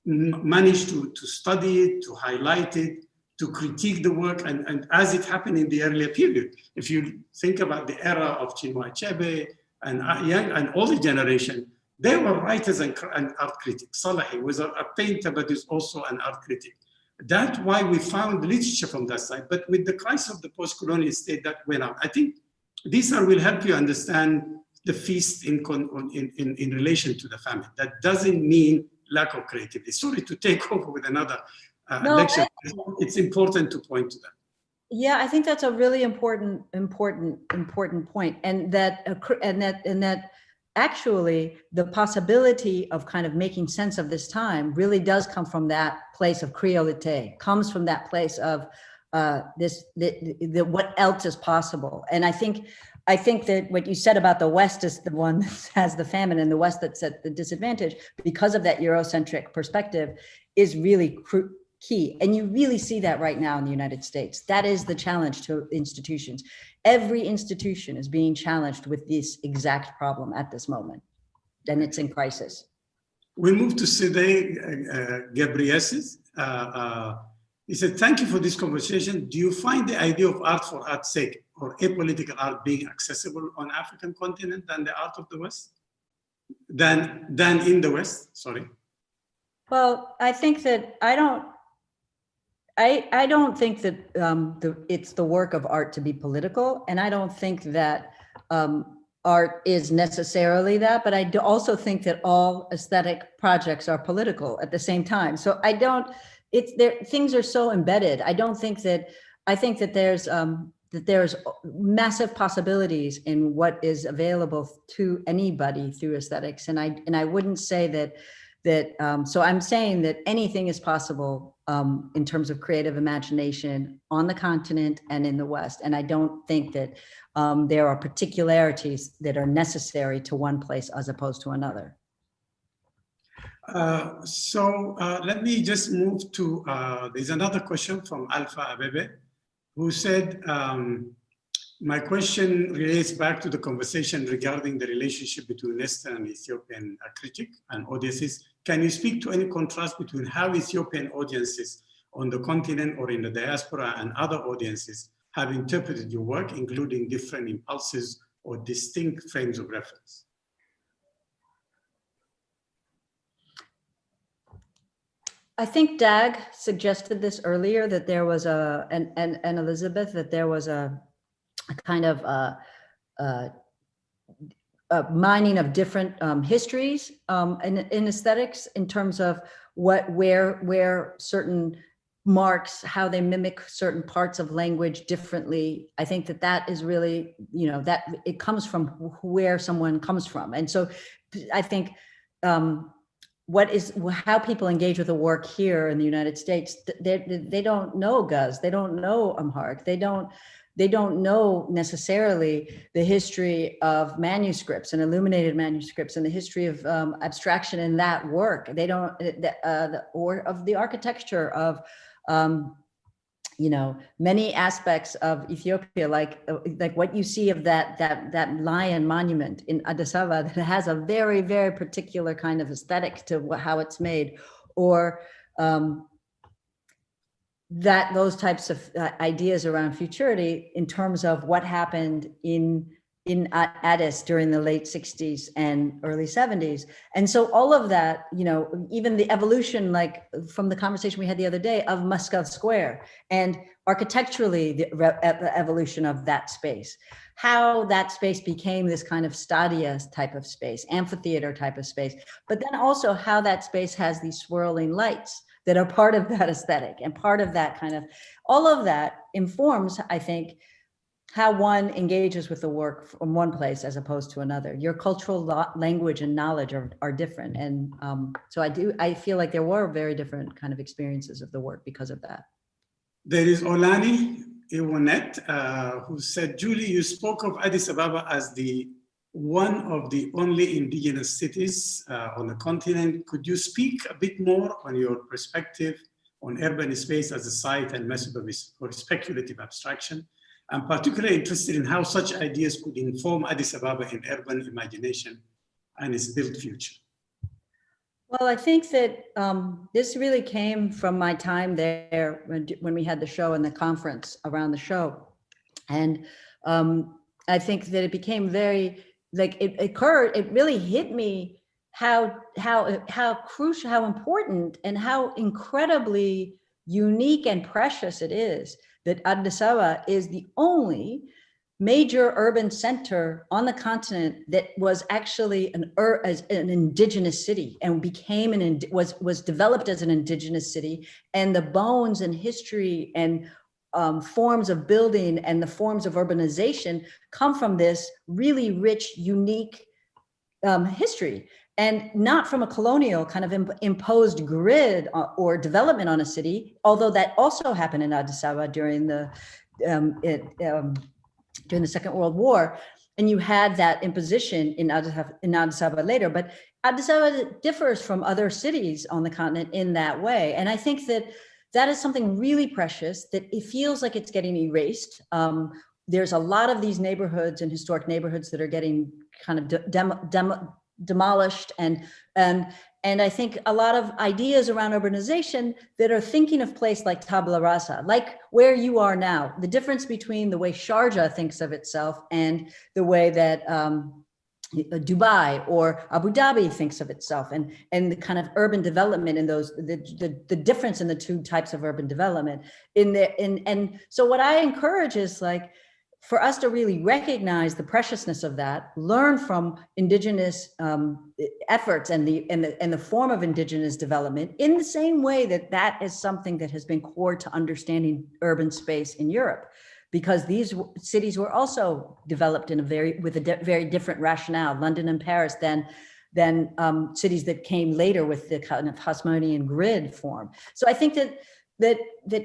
managed to study it, to highlight it, to critique the work, and as it happened in the earlier period. If you think about the era of Chinua Achebe and young and older generation, they were writers and art critics. Salahi was a painter, but is also an art critic. That's why we found literature from that side. But with the crisis of the post-colonial state, that went out. I think these will help you understand the feast in relation to the famine. That doesn't mean lack of creativity. Sorry to take over with another lecture. It's important to point to that. Yeah, I think that's a really important point, and that actually the possibility of kind of making sense of this time really does come from that place of creolite, comes from that place of what else is possible. And I think that what you said about the West is the one that has the famine and the West that's at the disadvantage because of that Eurocentric perspective is really key. And you really see that right now in the United States. That is the challenge to institutions. Every institution is being challenged with this exact problem at this moment, and it's in crisis. We'll move to Side Gabrieses. He said, thank you for this conversation. Do you find the idea of art for art's sake or apolitical art being accessible on African continent than the art of the West? Than in the West, sorry. Well, I think that I don't think that it's the work of art to be political, and I don't think that art is necessarily that, but I also think that all aesthetic projects are political at the same time. So I don't. Things are so embedded. I think that there's massive possibilities in what is available to anybody through aesthetics, and I wouldn't say that. So I'm saying that anything is possible in terms of creative imagination on the continent and in the West. And I don't think that there are particularities that are necessary to one place as opposed to another. Let me just move to, there's another question from Alpha Abebe, who said, my question relates back to the conversation regarding the relationship between Western and Ethiopian critic and audiences. Can you speak to any contrast between how Ethiopian audiences on the continent or in the diaspora and other audiences have interpreted your work, including different impulses or distinct frames of reference? I think Dag suggested this earlier, that there was and Elizabeth, that there was a kind of a mining of different histories in aesthetics in terms of where certain marks, how they mimic certain parts of language differently. I think that is really, that it comes from where someone comes from. And so I think how people engage with the work here in the United States, they don't know Guz, they don't know Amharic, they don't know necessarily the history of manuscripts and illuminated manuscripts and the history of abstraction in that work. They don't, or of the architecture of, many aspects of Ethiopia, like what you see of that lion monument in Addis Ababa that has a very, very particular kind of aesthetic to how it's made, or those types of ideas around futurity in terms of what happened in Addis during the late 60s and early 70s. And so all of that, even the evolution, like from the conversation we had the other day of Moscow Square, and architecturally the evolution of that space, how that space became this kind of stadia type of space, amphitheater type of space, but then also how that space has these swirling lights that are part of that aesthetic and part of that kind of, all of that informs, I think, how one engages with the work from one place as opposed to another. Your cultural language and knowledge are different. And so I feel like there were very different kind of experiences of the work because of that. There is Olani Iwonet, who said, Julie, you spoke of Addis Ababa as one of the only indigenous cities on the continent. Could you speak a bit more on your perspective on urban space as a site and method for speculative abstraction? I'm particularly interested in how such ideas could inform Addis Ababa in urban imagination and its built future. Well, I think that this really came from my time there when we had the show and the conference around the show. And I think that it became very, it really hit me how crucial, how important, and how incredibly unique and precious it is that Addis Ababa is the only major urban center on the continent that was actually an indigenous city and was developed as an indigenous city, and the bones and history and forms of building and the forms of urbanization come from this really rich, unique history, and not from a colonial kind of imposed grid or development on a city, although that also happened in Addis Ababa during the Second World War. And you had that imposition in Addis Ababa later, but Addis Ababa differs from other cities on the continent in that way. And I think that that is something really precious that it feels like it's getting erased. There's a lot of these neighborhoods and historic neighborhoods that are getting kind of demolished, and I think a lot of ideas around urbanization that are thinking of place like Tabla Rasa, like where you are now. The difference between the way Sharjah thinks of itself and the way that Dubai or Abu Dhabi thinks of itself, and the kind of urban development in those, the difference in the two types of urban development and so what I encourage is like for us to really recognize the preciousness of that, learn from indigenous efforts and the form of indigenous development in the same way that is something that has been core to understanding urban space in Europe. Because these cities were also developed in with a very different rationale, London and Paris, than cities that came later with the kind of Haussmannian grid form. So I think that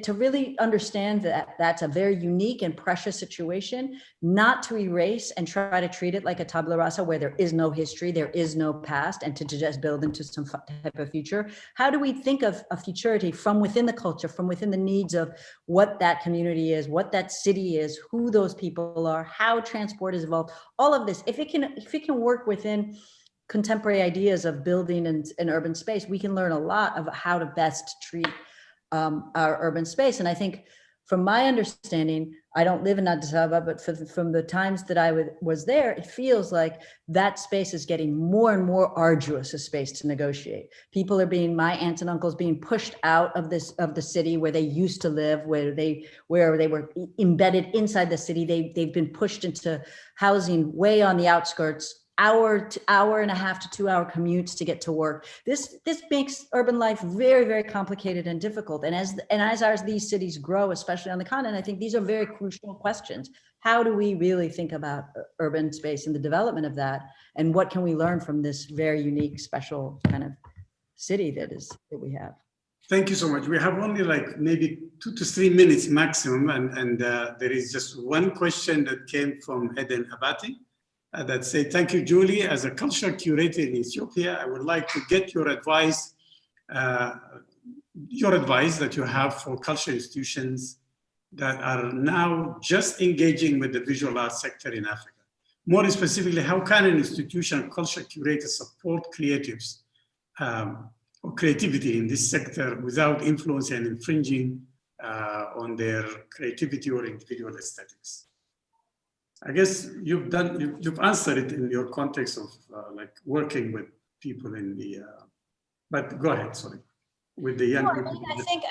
to really understand that that's a very unique and precious situation, not to erase and try to treat it like a tabula rasa where there is no history, there is no past, and to just build into some type of future. How do we think of a futurity from within the culture, from within the needs of what that community is, what that city is, who those people are, how transport is evolved, all of this. If it can work within contemporary ideas of building an urban space, we can learn a lot of how to best treat our urban space. And I think from my understanding, I don't live in Addis Ababa, but from the times that I was there, it feels like that space is getting more and more arduous a space to negotiate. People are my aunts and uncles being pushed out of the city where they used to live, where they were embedded inside the city. They've been pushed into housing way on the outskirts, hour and a half to 2 hour commutes to get to work. This makes urban life very, very complicated and difficult. And as these cities grow, especially on the continent, I think these are very crucial questions. How do we really think about urban space and the development of that? And what can we learn from this very unique, special kind of city that we have? Thank you so much. We have only like maybe 2 to 3 minutes maximum. And there is just one question that came from Eden Abati. That say, thank you, Julie. As a cultural curator in Ethiopia, I would like to get your advice that you have for cultural institutions that are now just engaging with the visual arts sector in Africa. More specifically, how can an institution, cultural curator, support creatives or creativity in this sector without influencing and infringing on their creativity or individual aesthetics? I guess you've answered it in your context of like working with people in the, but go ahead, sorry, with the young people.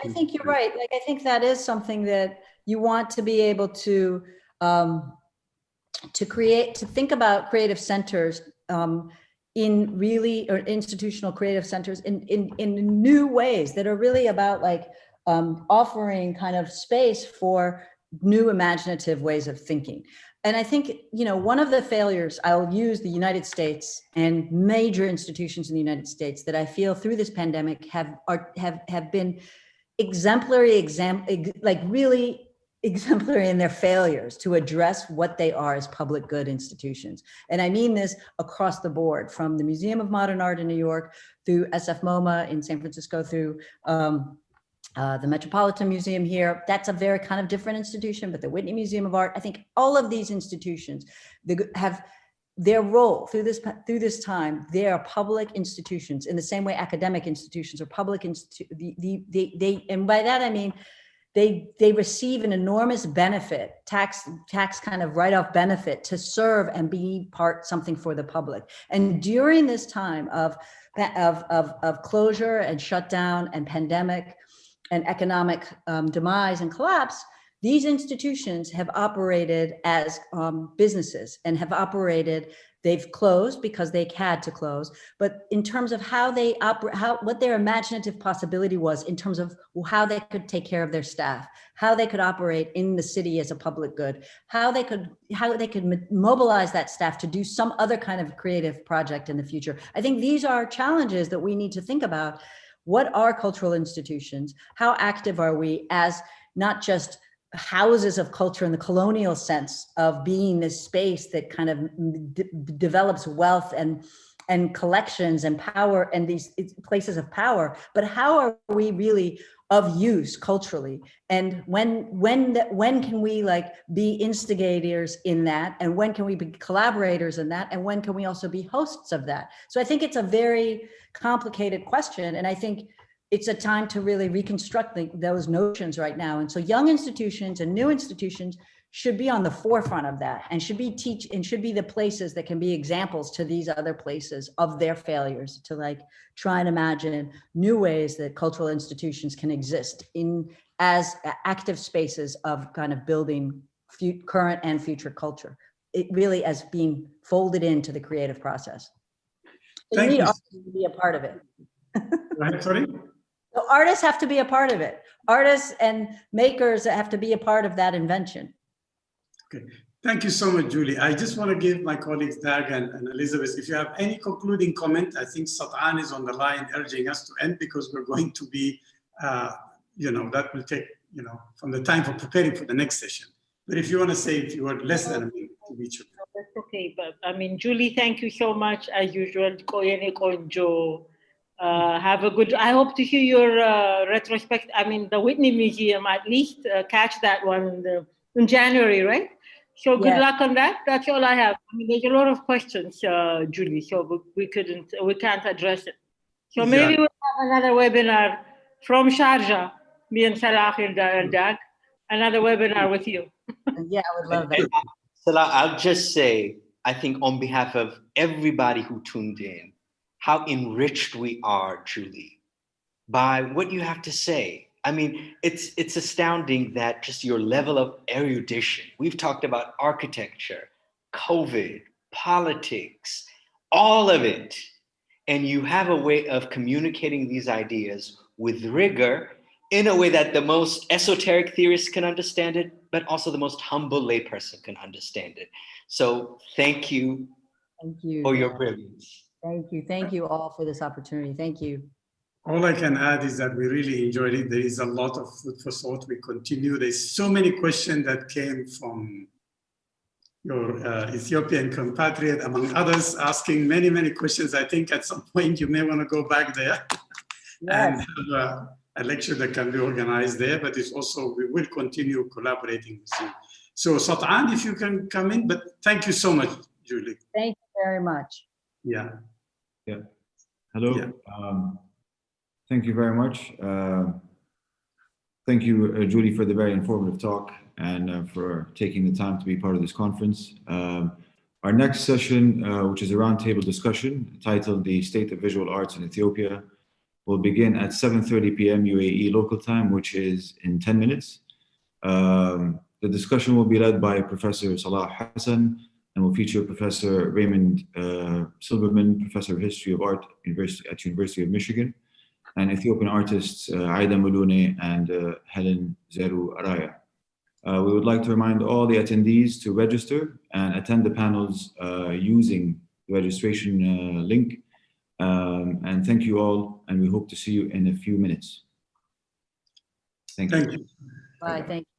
I think you're right. Like, I think that is something that you want to be able to think about creative centers in really, or institutional creative centers in new ways that are really about like offering kind of space for new imaginative ways of thinking. And I think, one of the failures, I'll use the United States and major institutions in the United States that I feel through this pandemic have been really exemplary in their failures to address what they are as public good institutions. And I mean this across the board, from the Museum of Modern Art in New York, through SF MoMA in San Francisco, through the Metropolitan Museum here. That's a very kind of different institution, but the Whitney Museum of Art. I think all of these institutions have their role through this time. They are public institutions in the same way academic institutions are public institutions. And by that I mean they receive an enormous benefit, tax kind of write-off benefit to serve and be something for the public. And during this time of closure and shutdown and pandemic and economic demise and collapse, these institutions have operated as businesses and they've closed because they had to close, but in terms of how they operate, what their imaginative possibility was in terms of how they could take care of their staff, how they could operate in the city as a public good, how they could mobilize that staff to do some other kind of creative project in the future. I think these are challenges that we need to think about. What are cultural institutions? How active are we as not just houses of culture in the colonial sense of being this space that kind of develops wealth and collections and power and these places of power, but how are we really of use culturally, and when can we like be instigators in that, and when can we be collaborators in that, and when can we also be hosts of that? So I think it's a very complicated question, and I think it's a time to really reconstruct those notions right now. And so young institutions and new institutions should be on the forefront of that, and should be the places that can be examples to these other places of their failures, to like try and imagine new ways that cultural institutions can exist in as active spaces of kind of building current and future culture. It really as being folded into the creative process. So you need artists to be a part of it. Sorry? So artists have to be a part of it. Artists and makers have to be a part of that invention. Okay, thank you so much, Julie. I just want to give my colleagues Dag and Elizabeth, if you have any concluding comment. I think Sat'an is on the line urging us to end, because we're going to be, that will take, from the time for preparing for the next session. But if you want to say a few words, less than a minute to each of you. That's okay, but I mean, Julie, thank you so much as usual. Have a good, I hope to hear your retrospect. I mean, the Whitney Museum, at least catch that one in January, right? So good luck on that. That's all I have. I mean, there's a lot of questions, Julie, so we can't address it. So maybe we'll have another webinar from Sharjah, me and Salah and Dag, another webinar with you. Yeah, I would love that. Salah, I'll just say, I think on behalf of everybody who tuned in, how enriched we are, Julie, by what you have to say. I mean, it's astounding that just your level of erudition. We've talked about architecture, COVID, politics, all of it. And you have a way of communicating these ideas with rigor in a way that the most esoteric theorists can understand it, but also the most humble layperson can understand it. So thank you for your brilliance. Thank you all for this opportunity. Thank you. All I can add is that we really enjoyed it. There is a lot of food for thought. We continue. There's so many questions that came from your Ethiopian compatriot, among others, asking many, many questions. I think at some point you may want to go back there and have a lecture that can be organized there, but it's also, we will continue collaborating with you. So Sat'an, if you can come in, but thank you so much, Julie. Thank you very much. Yeah. Hello. Yeah. Thank you very much. Thank you, Julie, for the very informative talk and for taking the time to be part of this conference. Our next session, which is a roundtable discussion titled "The State of Visual Arts in Ethiopia," will begin at 7:30 p.m. UAE local time, which is in 10 minutes. The discussion will be led by Professor Salah Hassan and will feature Professor Raymond Silverman, Professor of History of Art at University of Michigan, and Ethiopian artists Aida Mulune and Helen Zeru Araya. We would like to remind all the attendees to register and attend the panels using the registration link. And thank you all, and we hope to see you in a few minutes. Thank you. Thank you. Bye. Thank you.